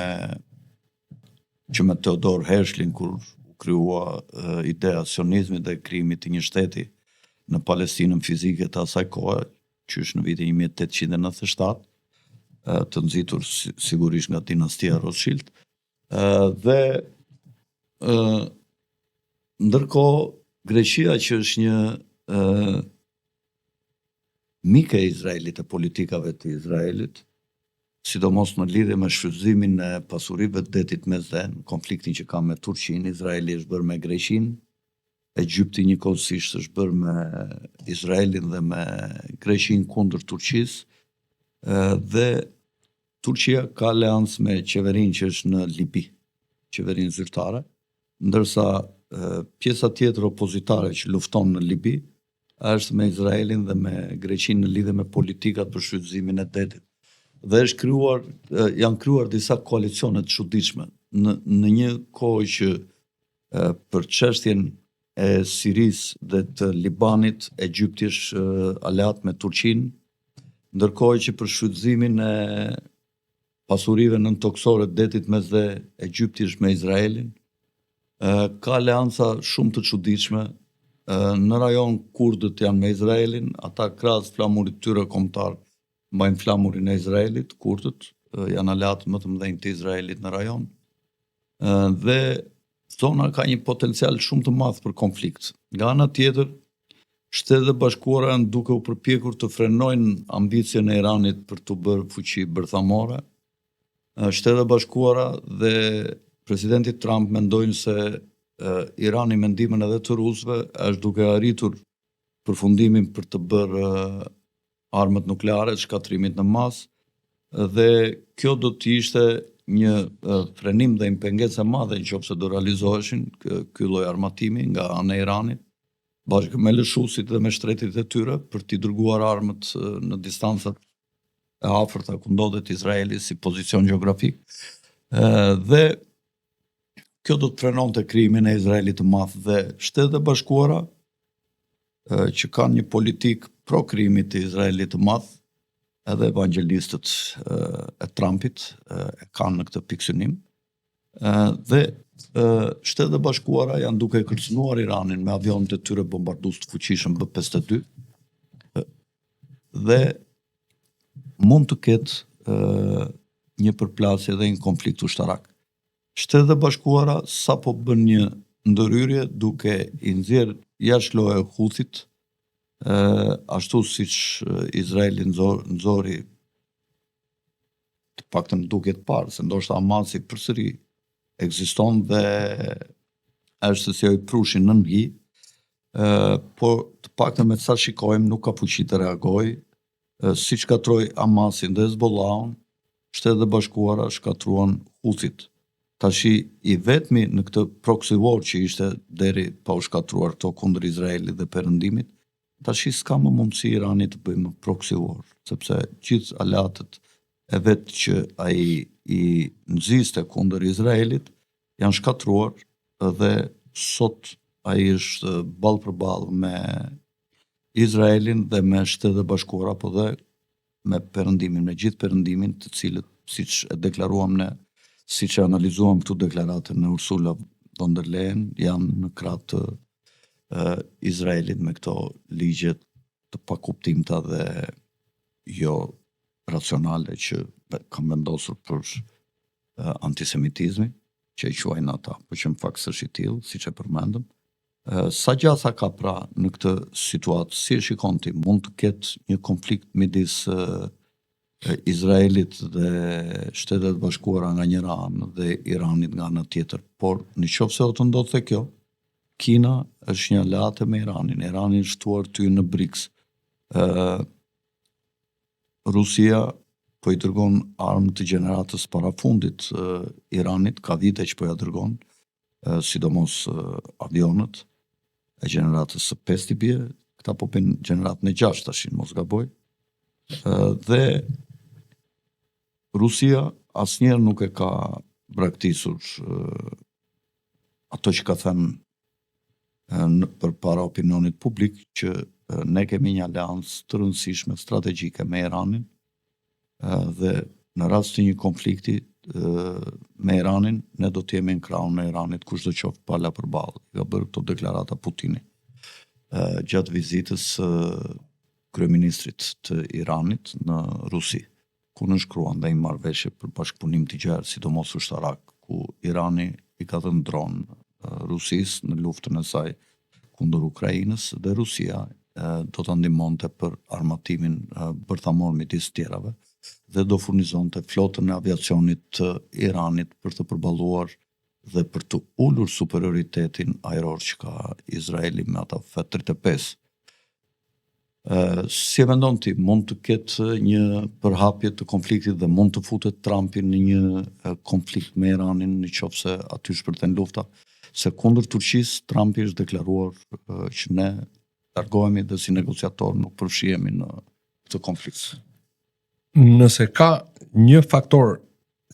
Theodor Herzlin kur u krijua ideja e sionizmit dhe krijimit të një shteti në Palestinën fizike të asaj kohe, qysh në vitin 1897, të nxitur sigurisht nga dinastia Rothschild, dhe ndërkohë Greqia që është një mike e Izraelit e politikave të Izraelit, sidomos në lidhje me shfrytëzimin e pasurive të detit Mesdhen, konfliktin që ka me Turqinë, Izraeli është bërë me Greqinë, Egypti njëkohësisht është bërë me Izraelin dhe me Greqinë kundër Turqisë, dhe Turqia ka aleancë me qeverinë që është në Libi, qeverinë zyrtare, ndërsa pjesa tjetër opozitare që lufton në Libi është me Izraelin dhe me Greqinë në lidhje me politikat për shfrytëzimin e detit. Dhe janë krijuar disa koalicione të çuditshme në një kohë që për çështjen e Sirisë dhe të Libanit, Egypti është aleat me Turqinë, ndërkohë që për shfrytëzimin e pasurive nëntoksore të detit Mesdhe, Egypti është me Izraelin. Ka aleanca shumë të çuditshme. Në rajon kurdët janë me Izraelin, ata krahas flamurit tyre kombëtar mbajnë flamurin e Izraelit, kurdët janë aleat më të mëdhenj të Izraelit në rajon. Dhe zona ka një potencial shumë të madh për konflikt. Nga ana tjetër, Shtetet e Bashkuara janë duke u përpjekur të frenojnë ambicien e Iranit për të bërë fuqi bërthamore. Shtetet e Bashkuara dhe presidenti Trump mendojnë se Irani me ndihmën edhe të rusëve është duke arritur përfundimin për të bërë armët nukleare të shkatrimit në masë dhe kjo do të ishte një frenim dhe një pengesë e madhe nëse do realizoheshin ky lloj armatimi nga ana e Iranit bashkë me lëshuesit dhe me shtretit e tyre për t'i dërguar armët në distancat e afërta ku ndodhet Izraeli si pozicion gjeografik. Dhe kjo do të frenonte krijimin e Izraelit të madh dhe Shtetet e Bashkuara që kanë një politik pro krijimit të Izraelit të madh, edhe evangelistët e Trumpit e kanë në këtë pikësynim. Dhe Shtetet e Bashkuara janë duke kërcënuar Iranin me avionet e tyre bombardues të fuqishëm B-52 dhe mund të ketë një përplasje dhe një konflikt ushtarak. Shtetet e Bashkuara sapo bën një ndërhyrje duke i nxjerrë jashtë loje Huthit, ashtu siç Izraeli nxori të paktën duket parë se ndoshta Hamasi përsëri ekziston dhe është si ai prushin në mbi, por të paktën me sa shikojmë nuk ka fuqi të reagojë, siç shkatroi Hamasin dhe Hezbollahun, Shtetet e Bashkuara shkatruan Huthit. Tashi i vetmi në këtë proxy war që ishte deri pa u shkatruar këto kundër Izraelit dhe perëndimit, tashi s'ka më mundësi Irani të bëjë më proxy war, sepse gjithë aleatët e vetë që ai i nxiste kundër Izraelit janë shkatruar dhe sot ai është ballë për ballë me Izraelin dhe me Shtetet e Bashkuara, po dhe me perëndimin, me gjithë perëndimin, të cilët, siç e deklaruam ne, siç e analizuam këtu deklaratën e Ursula von der Leyen, janë në krah të Izraelit me këto ligjet të pakuptimta dhe jo racionale që kanë vendosur për antisemitizmin, që i quajnë ata, por që në fakt s'është i tillë, siç e përmendëm. Sa gjasa ka pra në këtë situatë, si e shikon ti, mund të ketë një konflikt midis Izraelit dhe Shtetet e Bashkuara nga njëra anë dhe Iranit nga ana tjetër, por nëse do të ndodhte kjo, Kina është një aleate me Iranin. Irani është ftuar ty në BRICS. Rusia po i dërgon armë të gjeneratës parafundit Iranit, ka vite që po ja dërgon, sidomos avionët e gjeneratës së 5 i bie, këta po pen gjeneratën e 6 tashin, mos gaboj. Dhe Rusia asnjëherë nuk e ka braktisur ato që ka thënë për para opinionit publik, që ne kemi një aleancë të rëndësishme strategjike me Iranin, dhe në rast të një konflikti me Iranin, ne do të jemi në krahun e Iranit kushdo qoftë pala përballë. Ka bërë këto deklarata Putini gjatë vizitës kryeministrit të Iranit në Rusi, ku nënshkruan dhe i marrëveshje për bashkëpunim të gjerë, sidomos ushtarak, ku Irani i ka dhënë dron Rusisë në luftën e saj kundër Ukrainës, dhe Rusia do të ndihmonte për armatimin bërthamor midis tjerave, dhe do furnizonte flotën e aviacionit të Iranit për të përballuar dhe për të ulur superioritetin ajror që ka Izraeli me ata F-35. Si e mendon ti, mund të ketë një përhapje të konfliktit dhe mund të futet Trumpi në një konflikt me Iranin nëse aty shpërthen lufta? Se kundër Turqisë, Trumpi është deklaruar që ne largohemi dhe si negociator nuk përfshihemi në këtë konflikt. Nëse ka një faktor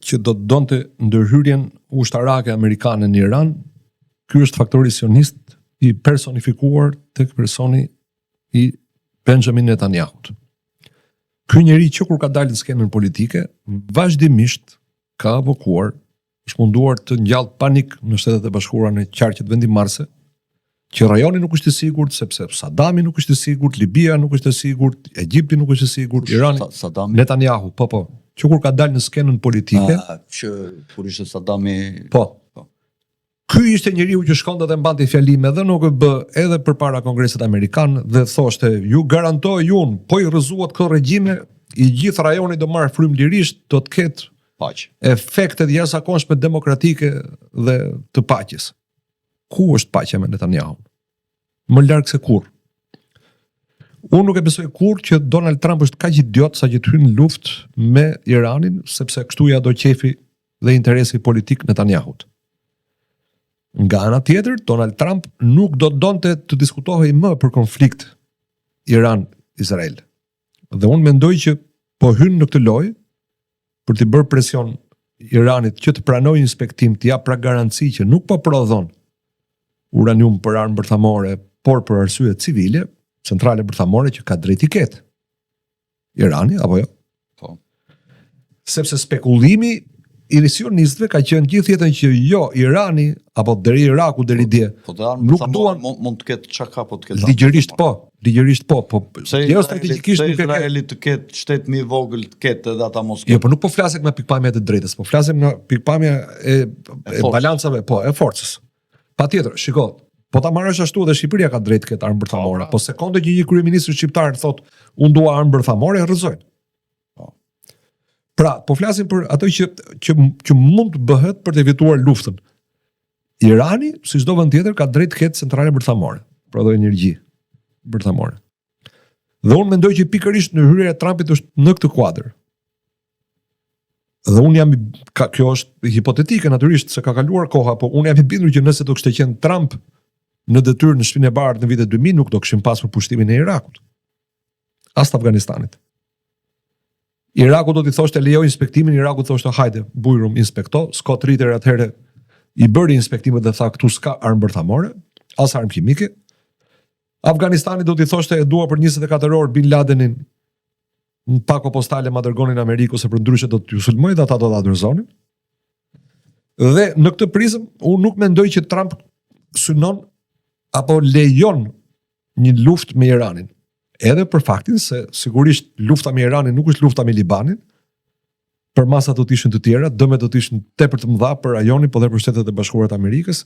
që do të donte ndërhyrjen ushtarake amerikane në Iran, ky është faktori sionist i personifikuar tek personi i Benjamin Netanyahut. Ky njeri që kur ka dalë në skenën politike, vazhdimisht ka avokuar, është munduar të ngjall panik në Shtetet e Bashkuara në qarqet vendimmarrëse, që rajoni nuk është i sigurt, sepse Sadami nuk është i sigurt, Libia nuk është e sigurt, Egjipti nuk është i sigurt, Irani, Netanyahu, po, që kur ka dalë në skenën politike, që kur ishte Sadami, po. Ky ishte njeriu që shkonte dhe mbante fjalime edhe në OKB, edhe përpara Kongresit Amerikan, dhe thoshte, ju garantoj unë, po i rrëzuat këtë regjime, i gjithë rajoni do marrë frymë lirisht, do të ketë paqe, efektet jashtëzakonshme demokratike dhe të paqes. Ku është paqja me Netanyahu? Më larg se kurrë. Unë nuk e besoj kurrë që Donald Trump është kaq idiot sa që të hyjë në luftë me Iranin, sepse kështu ja do qefi dhe interesi politik Netanyahut. Nga ana tjetër, Donald Trump nuk do donte të diskutohej më për konflikt Iran-Izrael. Dhe unë mendoj që po hyn në këtë lojë për të bërë presion Iranit që të pranojë inspektim, të jap pra garanci që nuk po prodhon uranium për armë bërthamore, por për arsye civile, centrale bërthamore që ka drejt i ketë. Irani, apo jo? Po. Sepse spekulimi i sionistëve ka qenë gjithë jetën që jo, Irani, apo deri Iraku, deri dje, nuk duan mund të ketë çka po të ketë. Ligjërisht po, jo strategjikisht nuk e ka. Izraeli të ketë shtet më i vogël të ketë edhe ata mos ketë. Jo, po nuk po flasim nga pikpamja e drejtës, po flasim nga pikpamja e balancave, po, e forcës. Patjetër, shiko, po ta marrësh ashtu dhe Shqipëria ka drejt këtë armë bërthamore, po sekonde që një kryeministër shqiptar thotë unë dua armë bërthamore, rrëzojnë. Pra, po flasim për ato që mund të bëhet për të evituar luftën. Irani, si çdo vend tjetër, ka drejt të ketë centrale bërthamore, prodhojë energji bërthamore. Dhe unë mendoj që pikërisht ndërhyrja e Trumpit është në këtë kuadër. Dhe unë kjo është hipotetike natyrisht se ka kaluar koha, po unë jam i bindur që nëse do kishte qenë Trump në detyrë në Shtëpinë e Bardhë në vitet 2000, nuk do kishim pasur pushtimin e Irakut, as të Afganistanit. Iraku do t'i thoshte lejoj inspektimin, Iraku thoshte hajde, bujrum inspekto, Scott Ritter atëherë i bëri inspektimet dhe tha këtu s'ka armë bërthamore, as armë kimike. Afganistani do t'i thoshte e dua për 24 orë Bin Ladenin në pako postale ma dërgonin Ameriku se për ndryshe do t'ju sulmoj dhe ata do t'a dorëzonin. Dhe në këtë prizëm, unë nuk mendoj që Trump synon apo lejon një luftë me Iranin. Edhe për faktin se sigurisht lufta me Iranin nuk është lufta me Libanin, për masat do të ishin të tjera, dëmet do të ishin tepër të mëdha për rajonin, po dhe për Shtetet e Bashkuara të Amerikës,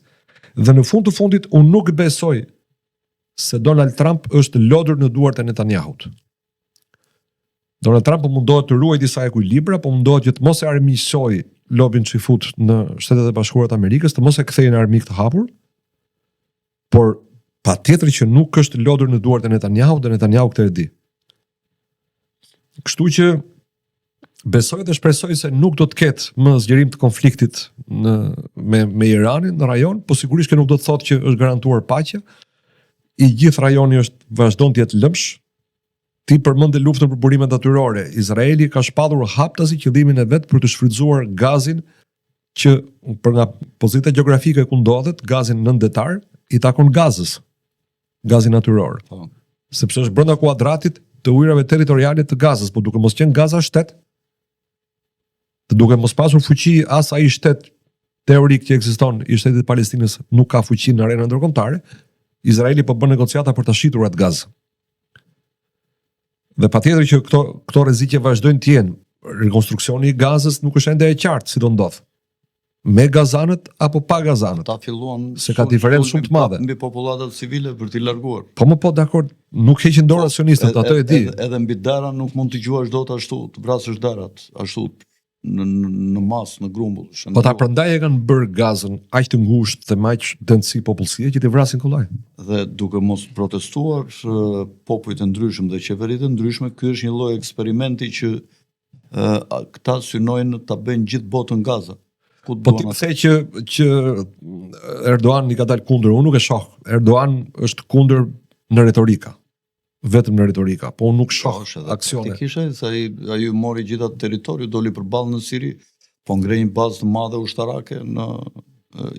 dhe në fund të fundit unë nuk besoj se Donald Trump është lodër në duart e Netanyahut. Donald Trump po mundohet të ruajë disa ekuilibra, po mundohet që të mos e armiqsoj lobin që i fut në Shtetet e Bashkuara të Amerikës, të mos e kthejë në armik të hapur, por patjetër që nuk është lodër në duart e Netanyahut dhe Netanyahu këtë e di. Kështu që besoj dhe shpresoj se nuk do të ketë më zgjerim të konfliktit me Iranin në rajon, po sigurisht që nuk do të thotë që është garantuar paqja. I gjithë rajoni vazhdon të jetë lëmsh. Ti përmend luftën për burimet natyrore. Izraeli ka shpallur haptasi qëllimin e vet për të shfrytzuar gazin që për nga pozita gjeografike ku ndodhet, gazin nën detar i takon Gazës, gazi natyror. Sepse është brenda kuadratit të ujrave territoriale të Gazës, por duke mos qenë Gaza shtet, të duke mos pasur fuqi as ai shtet teorik që ekziston i shtetit Palestinës nuk ka fuqi në arenën ndërkombëtare, Izraeli po bën negociata për ta shitur atë gaz. Dhe patjetër që këto rreziqe vazhdojnë të jenë. Rekonstruksioni i Gazës nuk është ende e qartë si do ndodh. Me gazanët apo pa gazanët. Ta filluan se ka diferencë shumë të madhe mbi popullatët civile për t'i larguar. Po dakord, nuk heqin dorë sionistët, ato e di. Edhe mbi dara nuk mund të gjuash dot ashtu, të vrasësh darat ashtu në masë, në grumbull. Po ta prandaj e kanë bërë Gazën aq të ngushtë dhe me aq densë popullsie që t'i vrasin kollaj. Dhe duke mos protestuar popujt e ndryshëm dhe qeveritë e ndryshme, ky është një lloj eksperimenti që këta synojnë ta bëjnë gjithë botën Gaza. Po ti the që Erdogan i ka dalë kundër, unë nuk e shoh. Erdogan është kundër në retorika. Vetëm në retorika, po unë nuk shoh aksione. Praktikisht se ai mori gjithë atë territori, doli përballë në Siri, po ngrejnë bazë të madhe ushtarake në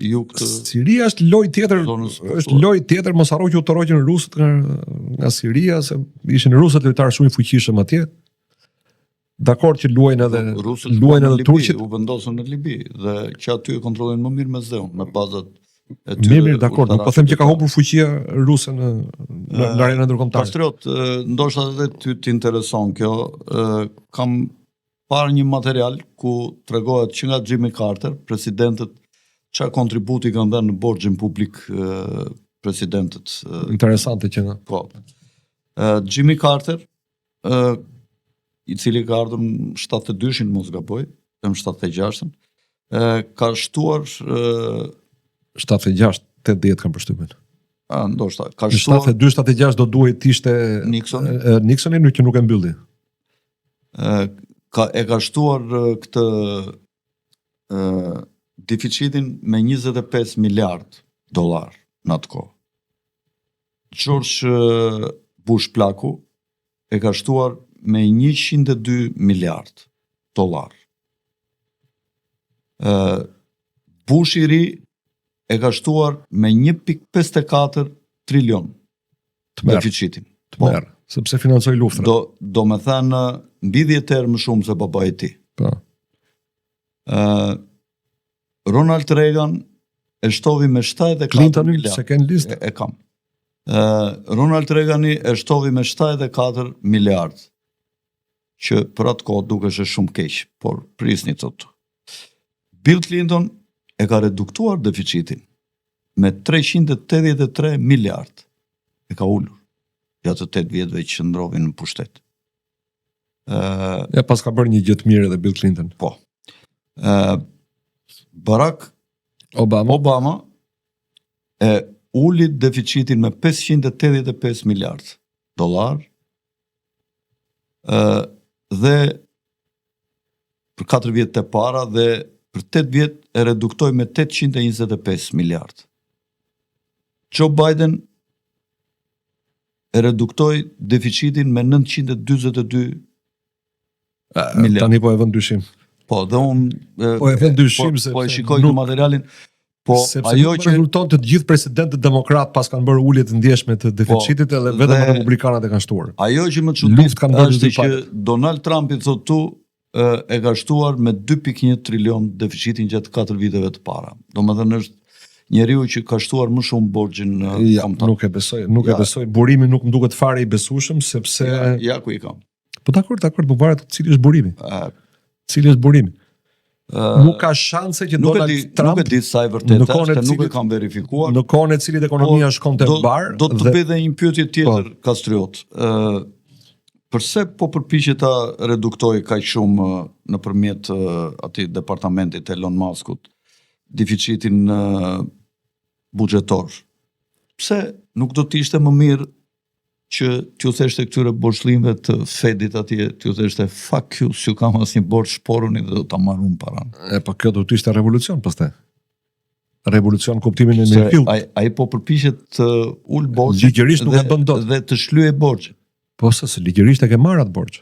jug të Siria është lojë tjetër, mos harro që u toroqën rusët nga Siria, se ishin rusët lojtarë shumë fuqishëm atje. Dakor që luajnë edhe turqit, u vendosën në Libi dhe që aty e kontrollojnë më mirë me zeun, me bazat e tyre. Mirë, dakor, nuk po them që ka humbur fuqia ruse në arenën ndërkombëtare. Patriot, ndoshta edhe ty të intereson kjo, kam parë një material ku tregohet që nga Jimmy Carter, presidentët çfarë kontributi kanë dhënë në borxhin publik presidentët. Interesante që nga. Po. Jimmy Carter, i cili ka ardhur në 72-shin, mos gaboj, në 76-ën, ka shtuar 76, 80 kanë përshtypjen. Ndoshta ka shtuar 72-76 do duhet të ishte Nixoni që nuk e mbylli. Ka shtuar këtë deficitin me 25 miliard dollar në atë kohë. George Bush plaku e ka shtuar me 102 miliard dollar. Bush i ri e ka shtuar me 1.54 trilion deficitin. Të merë, sepse financoi luftën. Do me thënë mbi 10 herë më shumë se baba i tij. Po. Ronald Reagan e shtovi me 74 Clinton miliard. Se ken listë? E kam. Ronald Reagani e shtovi me 74 miliard. Që për atë kohë dukesh shumë keq, por prisni thotë. Bill Clinton e ka reduktuar deficitin me 383 miliard. E ka ulur gjatë 8 vjetëve që qëndrovi në pushtet. Ja pas ka bërë një gjë të mirë edhe Bill Clinton. Po. Barack Obama e uli deficitin me 585 miliard dollar. Dhe për 4 vjet të para dhe për 8 vjet e reduktoi me 825 miliard. Joe Biden e reduktoi deficitin me 942 Tani po e vën dyshim. Po, dhe unë Po e vën dyshim se po e shikoj këtë materialin, po sepse ajo nuk që rezulton të gjithë presidentët demokrat pas kanë bërë ulje të ndjeshme të deficitit edhe vetëm dhe republikanët e kanë shtuar. ajo që më Luftë çudit kanë bërë është dy që palët. Donald Trump i thotë tu e ka shtuar me 2.1 trilion deficitin gjatë 4 viteve të para. Domethënë është njeriu që ka shtuar më shumë borxhin kombëtar. Nuk e besoj. Burimi nuk më duket fare i besueshëm sepse Ja ku i kam. po dakord, po varet cili është burimi. Uh, Cili është burimi? Nuk ka shanse që Nuk e Donald di, Trump nuk e di sa e vërtetë në kohën e është, nuk e cilit- kam verifikuar. në kohën e cilit ekonomia shkonte bar Do të bëj dhe një pyetje tjetër, Kastriot. Përse po përpiqet ta reduktoj kaq shumë nëpërmjet atij departamentit Elon Muskut deficitin buxhetor? Pse nuk do të ishte më mirë që t'ju theshte këtyre borxllimëve të Fedit atje, t'ju theshte fuck you, s'ju kam asnjë borxh, shporuni dhe do ta marrun paranë. Po kjo do të ishte revolucion pastaj. Revolucion kuptimin e Se mirëfillt. ai po përpiqet të ul borxhin Ligjërisht nuk e bën dot. dhe të shlyejë borxhin. Po se ligjërisht e ke marrë atë borxh.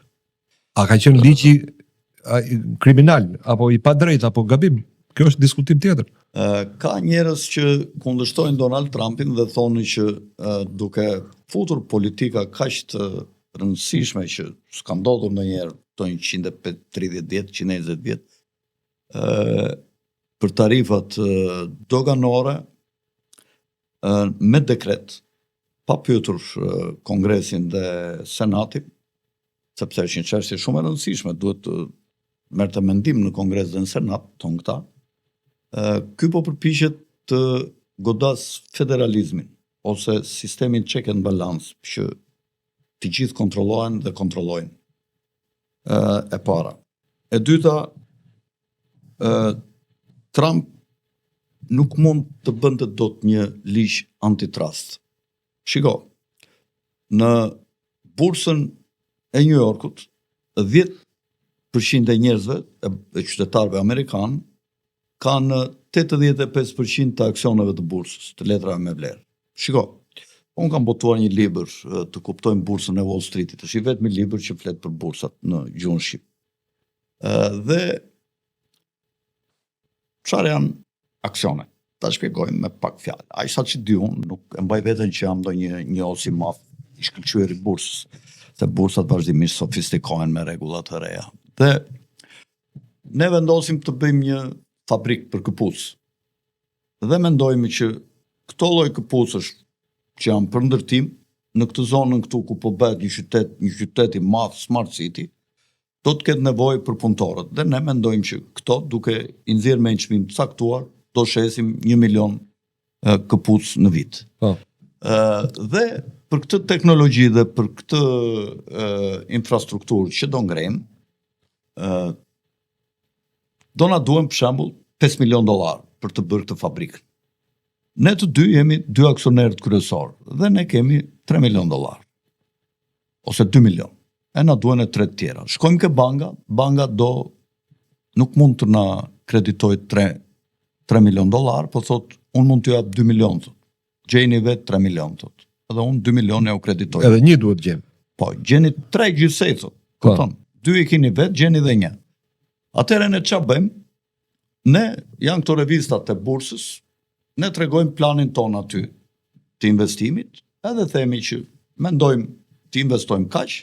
A ka qenë ligji kriminal apo i padrejtë apo gabim? Kjo është diskutim tjetër. Ka njerëz që kundërshtojnë Donald Trumpin dhe thonë që duke futur politika kaq të rëndësishme që s'ka ndodhur ndonjëherë këto 130 vjet, 120 vjet, për tarifat doganore me dekret, pa pyetur Kongresin dhe Senatin, sepse është një çështje shumë e rëndësishme, duhet të merrte mendim në Kongres dhe në Senat, thonë këta. Ky po përpiqet të godas federalizmin ose sistemin check and balance që të gjithë kontrollohen dhe kontrollojnë. E para. E dyta, Trump nuk mund të bënte dot një ligj antitrust. Shiko, në bursën e New Yorkut, 10% e njerëzve, e qytetarëve amerikanë, kanë 85% të aksioneve të bursës, të letrave me vlerë. Shiko, unë kam botuar një libër të kuptojmë bursën e Wall Streetit, është i vetmi libër që flet për bursat në gjuhën shqip. Dhe çfarë janë aksionet? Ta shpjegojmë me pak fjalë. Ai sa që di unë, nuk e mbaj veten që jam ndonjë njohës i madh i shkëlqyer i bursës, se bursat vazhdimisht sofistikohen me rregulla të reja. Dhe ne vendosim të bëjmë një fabrik për këpucë. Dhe mendojmë që këto lloj këpucësh që janë për ndërtim në këtë zonën këtu ku po bëhet një qytet i madh, smart city, do të ketë nevojë për punëtorët. Dhe ne mendojmë që këto, duke i nxjerrë me një çmim të caktuar, do shesim 1 milion këpucë në vit. Dhe për këtë teknologji dhe për këtë infrastrukturë që do ngrejmë, do na duhen për shembull $5 milion për të bërë këtë fabrikë. Ne të dy jemi 2 aksionerët kryesor dhe ne kemi $3 milion. Ose 2 milion. E na duhen e 3 tjera. Shkojmë ke banka nuk mund të na kreditojë $3 milion, po thot unë mund t'ju jap 2 milion. Gjeni vetë 3 milion thot. Edhe unë 2 milion ja u kreditoj. Edhe një duhet gjem. Po, gjeni 3 gjithsej thot. Kupton? 2 i keni vetë, gjeni dhe 1. Atëherë ne ç'a bëjmë? Ne janë këto revistat të bursës, ne tregojmë planin ton aty të investimit, edhe themi që mendojmë të investojmë kaq,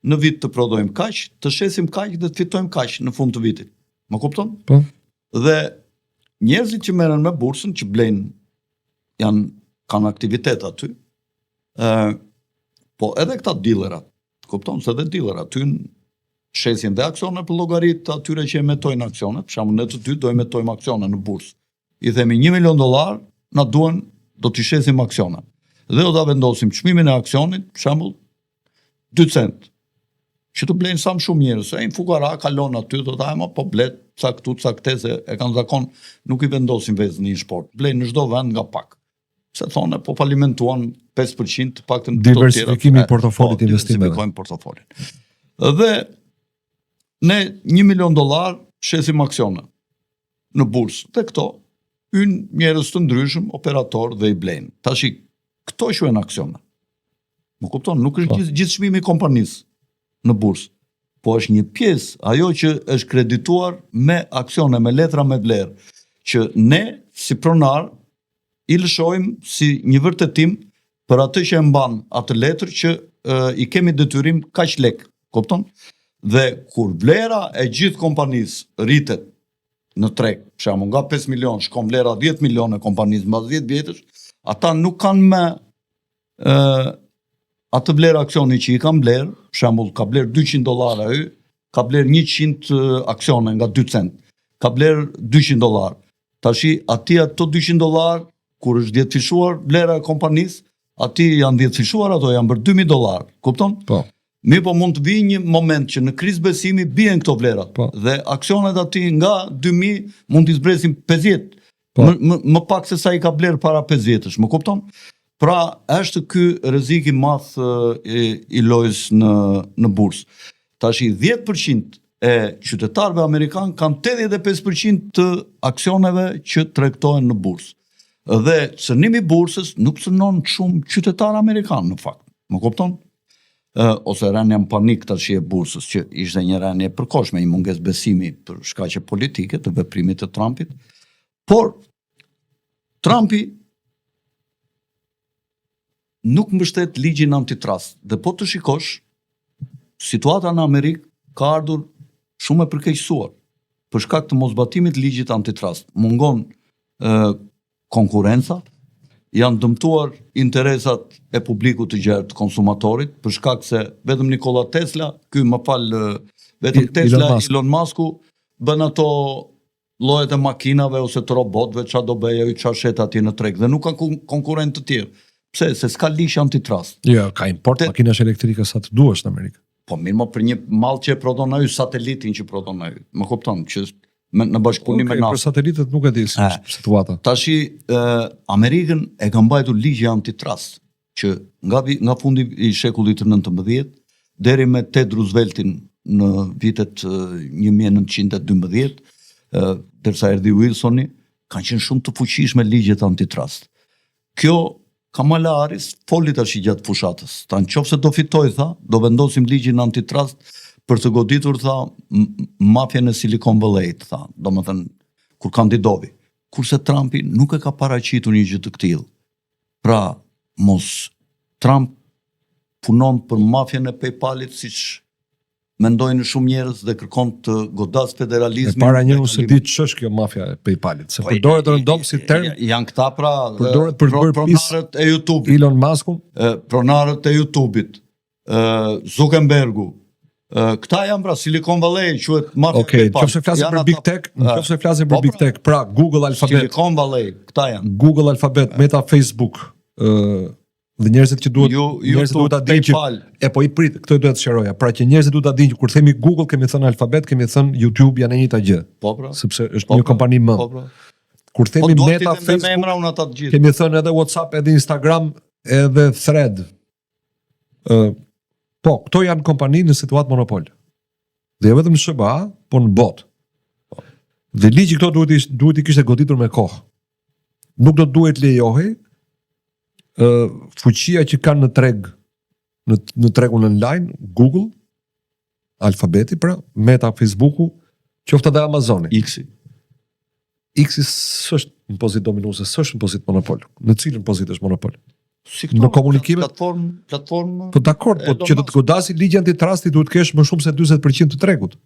në vit të prodhojmë kaq, të shesim kaq dhe të fitojmë kaq në fund të vitit. Më kupton? Po. Dhe njerëzit që merren me bursën, që blejnë, kanë aktivitet aty, po edhe këta dealerat, kupton se edhe dealerat aty shesin dhe aksione për llogarit të atyre që emitojnë aksione, për shembull ne të dy do emitojmë aksione në bursë. I themi $1 milion, na duhen, do t'i shesim aksione. Dhe do ta vendosim çmimin e aksionit, për shembull 2 cent. Që të blejnë sa më shumë njerëz, ai fukara kalon aty, do ta hajmë po blet ca këtu, ca këte, se e kanë zakon, nuk i vendosin vezën në një sport. Blejnë në çdo vend nga pak. Se thonë po falimentuan 5% të paktën të tjera. Diversifikimi i portofolit investimeve. Diversifikojmë portofolin. Dhe ne $1 milion shesim aksione në bursë. Dhe këto hynë njerëz të ndryshëm, operator dhe i blejnë. Tashi këto quhen aksione. Më kupton, nuk është gjithë çmimi i kompanisë në bursë. po është një pjesë ajo që është kredituar me aksione, me letra me vlerë, që ne si pronar i lëshojmë si një vërtetim për atë që e mban atë letër që i kemi detyrim kaq lek, kupton? Dhe kur vlera e gjithë kompanisë rritet në treg, për shembull, nga 5 milion shkon vlera 10 milion e kompanisë mbas 10 vjetësh, ata nuk kanë më atë vlerë aksioni që i kanë blerë, për shembull, ka blerë $200 ai, ka blerë 100 aksione nga 2 cent. Ka blerë $200. Tashi ato $200 kur është 10 fishuar vlera e kompanisë, aty janë 10 fishuar, ato janë për $2.000, kupton? Po. Mirë, po mund të vijë një moment që në krizë besimi bien këto vlerat. Po. Dhe aksionet aty nga 2000 mund t'i zbresin 50. Po. Më pak se sa i ka blerë para 5 vjetësh, më kupton? Pra, është ky rrezik i madh i lojës në bursë. Tashi 10% e qytetarëve amerikanë kanë 85% të aksioneve që tregtohen në bursë. Dhe cënimi i bursës nuk cënon shumë qytetar amerikanë në fakt. Më kupton? Ose rënja në panik tash e bursës, që ishte një rënje e përkohshme, një mungesë besimi për shkaqe politike të veprimit të Trumpit. Por Trumpi nuk mbështet ligjin antitrust. Dhe po të shikosh, situata në Amerikë ka ardhur shumë e përkeqësuar për shkak të mosbatimit të ligjit antitrust. Mungon konkurenca, janë dëmtuar interesat e publikut të gjerë të konsumatorit, për shkak se vetëm Nikola Tesla, vetëm Tesla, Elon Musku, bën ato llojet e makinave ose të robotëve, çfarë do bëjë ai, çfarë shet aty në treg, dhe nuk kanë konkurrent të tjerë. Pse? Se s'ka ligj antitrust. Jo, ka import makinash elektrike sa të duash në Amerikë. Po mirë, për një mall që e prodhon ai, satelitin që prodhon ai. Më kupton, që në bashkëpunim me NASA. Për satelitët nuk e di si është situata. Tashi Amerikën e ka mbajtur ligji antitrust, që nga fundi i shekullit të 19 deri me Ted Rooseveltin në vitet 1912, derisa erdhi Wilsoni, kanë qenë shumë të fuqishme ligjet antitrust. Kjo Kamala Harris foli tash gjatë fushatës. Ta nëse do fitoj, tha, do vendosim ligjin antitrust për të goditur, tha, mafjen e Silicon Valley, tha, domethënë kur kandidovi. Kurse Trumpi nuk e ka paraqitur një gjë të tillë. Pra, mos Trump punon për mafjen e PayPalit, siç mendojnë shumë njerëz, dhe kërkon të godas federalizmin. Para një se di ç'është kjo mafja e PayPalit, se përdoret rëndom si term. Janë këta pra pronarët e YouTube-it. Elon Musku, pronarët e YouTube-it, Zuckerbergu. Këta janë pra Silicon Valley, quhet mafia e PayPalit. Nëse flasim për Big Tech, pra Google, Alphabet. Silicon Valley, këta janë. Google, Alphabet, Meta, Facebook, dhe njerëzit që duhet ta dinë që po i prit, këtë duhet të sqaroja. Pra që njerëzit duhet ta dinë që kur themi Google kemi thënë Alphabet, kemi thënë YouTube, janë e njëjta gjë. Po pra. Sepse është një kompani më. Po pra. Kur themi Meta, Facebook, kemi thënë edhe WhatsApp, edhe Instagram, edhe Thread. Po, këto janë kompani në situatë monopol. Dhe jo vetëm në SBA, po në botë. Dhe ligji këto duhet i kishte goditur me kohë. Nuk do duhet lejohej fuqia që kanë në treg, në tregun online, Google, Alphabeti, pra, Meta, Facebooku, qoftë edhe Amazoni. X-i s'është në pozitë dominuese, s'është në pozitë monopol. Në cilën pozitë është monopol? Në komunikime, platformë. Po dakord, po që do të godasi ligji antitrustit duhet kesh më shumë se 40% të tregut.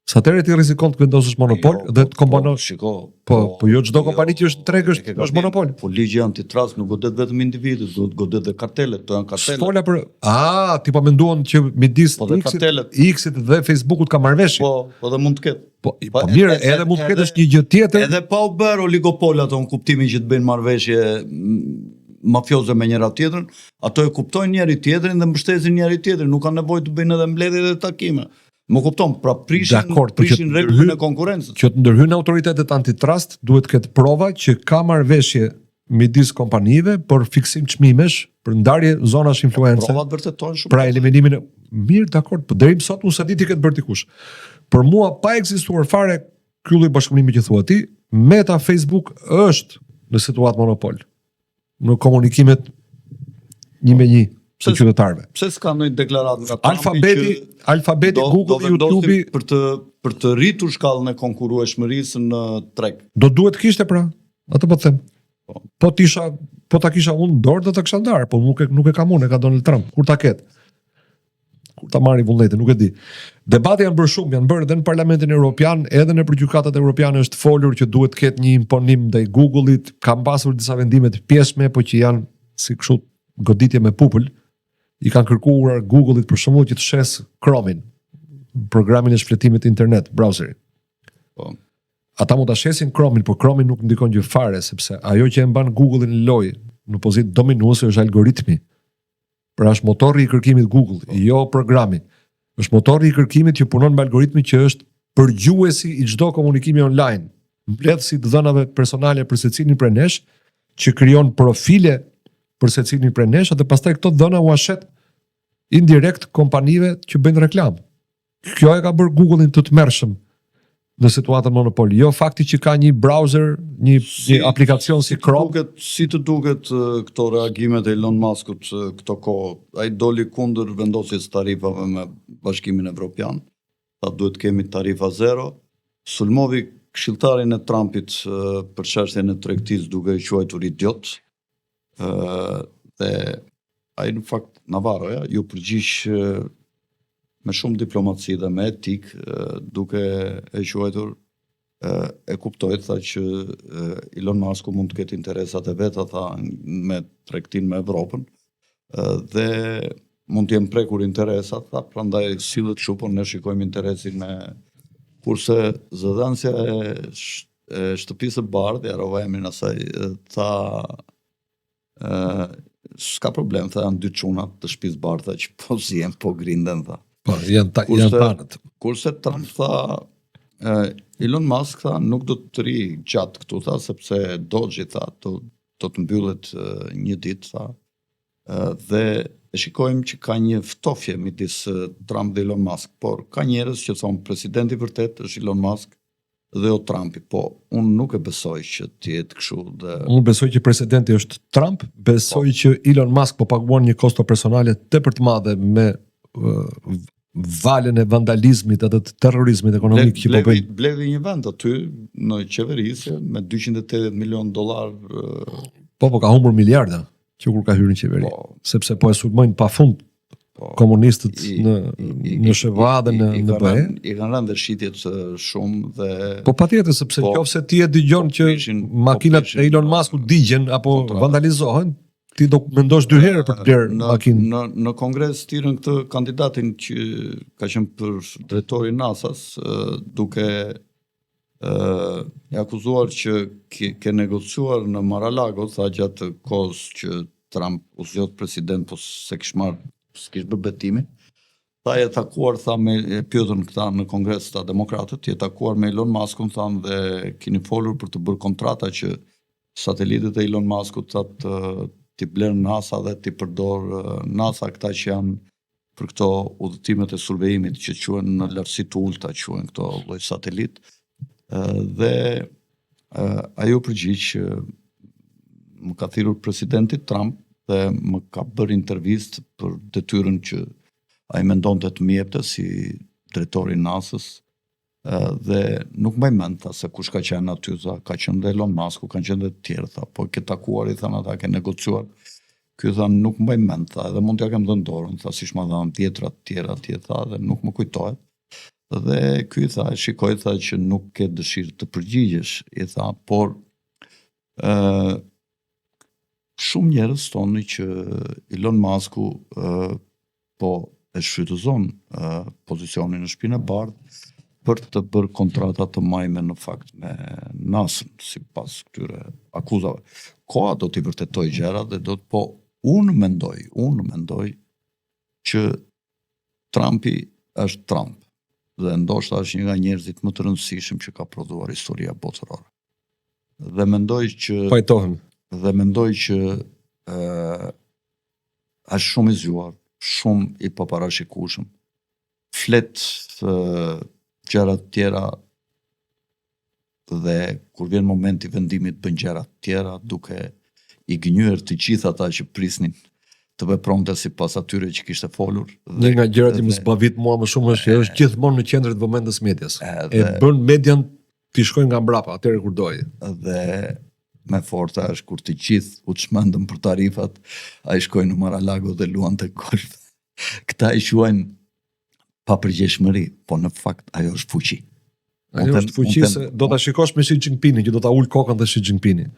Sa atëherë ti rrezikon të vendosësh monopol dhe të komponosh. Po jo çdo kompani që është treg është monopol. Po ligji antitrust nuk godet vetëm individët, do të godet dhe kartelet, to janë kartele. Fola për ti po menduan që midis X-it dhe Facebookut ka marrëveshje. Po dhe mund të ketë. Po mirë, edhe mund të ketë është një gjë tjetër. Edhe pa u bërë oligopol ato në kuptimin që të bëjnë marrëveshje mafioze me njëra tjetrën, ato e kuptojnë njëri tjetrin dhe mbështesin njëri tjetrin, nuk kanë nevojë të bëjnë edhe mbledhje dhe takime. Më kupton, pra prishin rregullin e konkurrencës. Që të ndërhyjnë autoritetet antitrust, duhet të ketë prova që ka marrëveshje midis kompanive për fiksim çmimesh, për ndarje zonash influence. Provat vërtetojnë shumë. Pra eliminimin mirë, dakord, po deri më sot unë sa di ti këtë bërë dikush. Për mua pa ekzistuar fare ky lloj bashkëpunimi që thua ti, Meta, Facebook është në situatë monopol. Në komunikimet 1-me-1. të qytetarëve. Pse s'ka ndonjë deklaratë nga Trumpi Alfabeti, Google, YouTube për të rritur shkallën e konkurrueshmërisë në treg. Do duhet kishte pra, atë po të them. Po ta kisha unë dorë do ta kisha ndarë, po nuk e kam unë, e ka Donald Trump. Kur ta ketë? Kur ta marri vullnetin, nuk e di. Debate janë bërë shumë, janë bërë edhe në Parlamentin Evropian, edhe në gjykatat evropiane është folur që duhet të ketë një imponim ndaj Google-it, kanë pasur disa vendime të pjesme, po që janë si kështu goditje me pupull, i kanë kërkuar Google-it për shembull që të shes Chrome-in, programin e shfletimit internet, browserin. Po. Ata mund ta shesin Chrome-in, por Chrome-in nuk ndikon gjë fare, sepse ajo që e mban Google-in në lojë në pozitë dominuese është algoritmi. Pra është motori i kërkimit Google, jo programi. Është motori i kërkimit që punon me algoritmi që është përgjuesi i çdo komunikimi online, mbledhësi të dhënave personale për secilin prej nesh, që krijon profile për secilin prej nesh, dhe pastaj këto dhëna u ashet indirekt kompanive që bëjnë reklam. Kjo e ka bërë Google-in të tmerrshëm në situatën monopol. Jo fakti që ka një browser, një aplikacion si Chrome. Si të duket këto reagimet e Elon Muskut këto kohë, ai doli kundër vendosjes tarifave me Bashkimin Evropian. Ta duhet kemi tarifa zero. Sulmovi këshilltarin e Trumpit për çështjen e tregtisë duke i quajtur idiot. Dhe ai në fakt Navarro ju përgjigj me shumë diplomaci dhe me etik, duke e quajtur, e kuptoj, tha që Elon Musku mund të ketë interesat e veta, tha, me tregtin me Evropën, dhe mund të jenë prekur interesat, tha, prandaj sillet kështu, por ne shikojmë interesin me kurse zëdhënësja e shtëpisë së bardhë, harrova emrin asaj, tha s'ka problem, tha, janë dy çunat të shtëpisë bardhë që po zihen, po grinden, tha. Po, janë panët. Kurse Trump tha, Elon Musk tha, nuk do të ri gjatë këtu, tha, sepse Doge, tha, do të mbyllet një ditë, tha, dhe e shikojmë që ka një ftofje midis Trump dhe Elon Musk, por ka njerëz që thonë presidenti vërtet është Elon Musk dhe o Trumpi, po unë nuk e besoj që të jetë kështu dhe unë besoj që presidenti është Trump, besoj që Elon Musk po paguan një kosto personale tepër të madhe me valen e vandalizmit edhe të terrorizmit ekonomik që po bëjnë. Bledhi një vend aty në qeverisje me $280 milion. Po ka humbur miliarda që kur ka hyrë në qeveri. Sepse po e sulmojnë pafund komunistët në SHVA dhe në BE. I kanë rënë shitjet shumë dhe po patjetër, sepse nëse ti e dëgjon që makinat e Elon Muskut digjen apo vandalizohen, ti do mendosh dy herë për të blerë makinë. Në kongres tirën këtë kandidatin që ka qenë për drejtori NASA-s, duke e akuzuar që ke negociuar në Mar-a-Lago, tha gjatë kohës që Trump u zgjodh president, po s'kish bërë betimin. Tha e takuar, tha me pyetën këta në kongres të demokratët, e takuar me Elon Muskun, thanë dhe keni folur për të bërë kontrata që satelitet e Elon Muskut t'i blerë NASA dhe t'i përdor NASA këta që janë për këto udhëtimet e survejimit që quhen në lartësi të ulta, quhen këto lloj satelit. Dhe ajo përgjigj më ka thirrur presidenti Trump dhe më ka bërë intervistë për detyrën që ai mendonte të më jepte si drejtori i NASA-s. Dhe nuk mbaj mend, tha, se kush ka qenë aty, tha, ka qenë dhe Elon Musku, kanë qenë dhe të tjerë, tha, po ke takuar, i thanë ata, ke negociuar. Ky tha, nuk mbaj mend, tha, edhe mund t'ja kem dhënë dorën, tha, siç ma dhanë tjetra të tjera atje, tha, dhe nuk më kujtohet. Dhe ky tha, shikoj, tha, që nuk ke dëshirë të përgjigjesh, i tha, por shumë njerëz thonë që Elon Musku po e shfrytëzon pozicionin në Shtëpinë e Bardhë për të bërë kontrata të majme në fakt me NASA-n, sipas këtyre akuzave. Koha do t'i vërtetoj gjërat dhe po unë mendoj që Trumpi është Trump dhe ndoshta është një nga njerëzit më të rëndësishëm që ka prodhuar historia botërore. Dhe mendoj që pajtohem. Dhe mendoj që është shumë i zgjuar, shumë i paparashikueshëm. Flet gjëra të tjera dhe kur vjen momenti vendimit bën gjëra të tjera duke i gënyer të gjithë ata që prisnin të vepronte sipas atyre që kishte folur. Një nga gjërat që më zbavit mua më shumë është që është gjithmonë në qendër të vëmendjes medias. E bën median t'i shkojnë nga mbrapa, atëherë kur dojë. Dhe me forta është kur të gjithë u çmendën për tarifat, ai shkoi në Mar-a-Lago dhe luante golf. Këta i quajnë papërgjegjshmëri, po në fakt ajo është fuqi. Ajo është fuqi se do ta shikosh me Xi Jinpingin, që do ta ul kokën dhe Xi Jinpingin.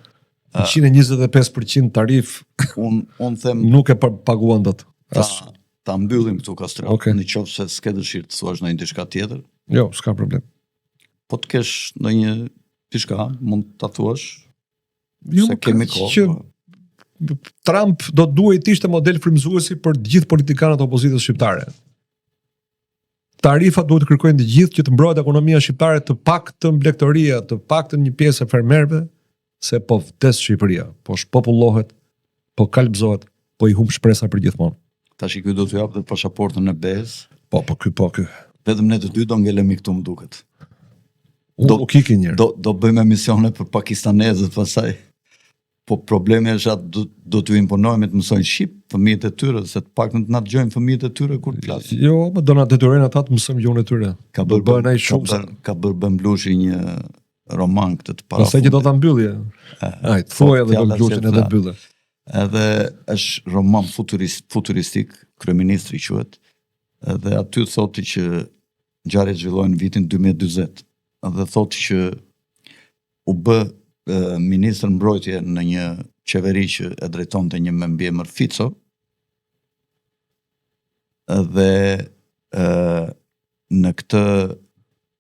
125% tarif unë them nuk e paguan dot. Ta mbyllim këtu Kastro. Okay. Në qoftë se s'ke dëshirë të thuash ndonjë diçka tjetër. Jo, s'ka problem. Po të kesh ndonjë diçka, mund ta thuash. Jo, se kemi kohë. Që Trump do duhet të ishte model frymëzuesi për të gjithë politikanët e opozitës shqiptare. Tarifat duhet të kërkojnë të gjithë që të mbrohet ekonomia shqiptare, të paktën blegtoria, të paktën një pjesë e fermerëve, se po vdes Shqipëria, po shpopullohet, po kalbzohet, po i humb shpresa për gjithmonë. Tash ky do t'ju japë pasaportën e BE-s. Po ky. Vetëm ne të dy do ngelemi këtu, më duket. Do kiki njërë. Do bëjmë emisione për pakistanezët pasaj. Po problemi është atë do t'ju imponojmë të mësojnë shqip fëmijët e tyre, se të paktën të na dëgjojnë fëmijët e tyre kur flasin. Jo, më do na detyrojnë ata të mësojmë gjuhën e tyre. Ka bërë Bemblushi një roman këtë të parafundit. Pastaj që do ta mbyllje. Ai, thuaj edhe Bemblushin edhe mbyllë. Edhe është roman futuristik, kryeministri quhet. Edhe aty thotë që ngjarjet zhvillohen në vitin 2040. Dhe thotë që u bë ministër mbrojtje në një qeveri që e drejtonte një me mbiemër Fico. Dhe në këtë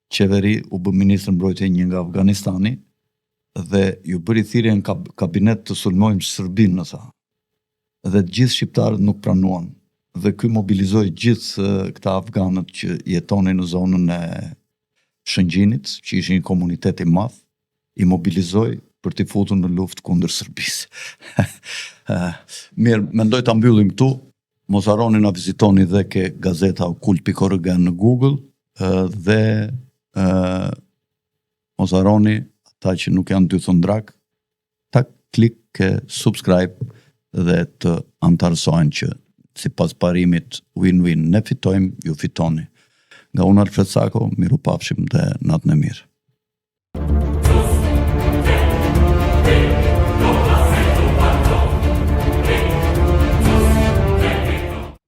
qeveri u bë ministër mbrojtje një nga Afganistani dhe ju bëri thirrje në kabinet të sulmojnë Serbinë në tha. Dhe të gjithë shqiptarët nuk pranuan. Dhe ky mobilizoi gjithë këta afganët që jetonin në zonën e Shëngjinit, që ishin një komunitet i madh, i mobilizoi për t'i futur në luftë kundër Serbisë. Mirë, mendoj ta mbyllim këtu. Mos harroni na vizitoni dhe ke gazeta okult.org në Google dhe mos harroni ata që nuk janë dy thondrak, ta klik subscribe dhe të antarësohen që sipas parimit win-win, ne fitojmë, ju fitoni. Nga unë Alfred Sako, miru pafshim dhe natën e mirë.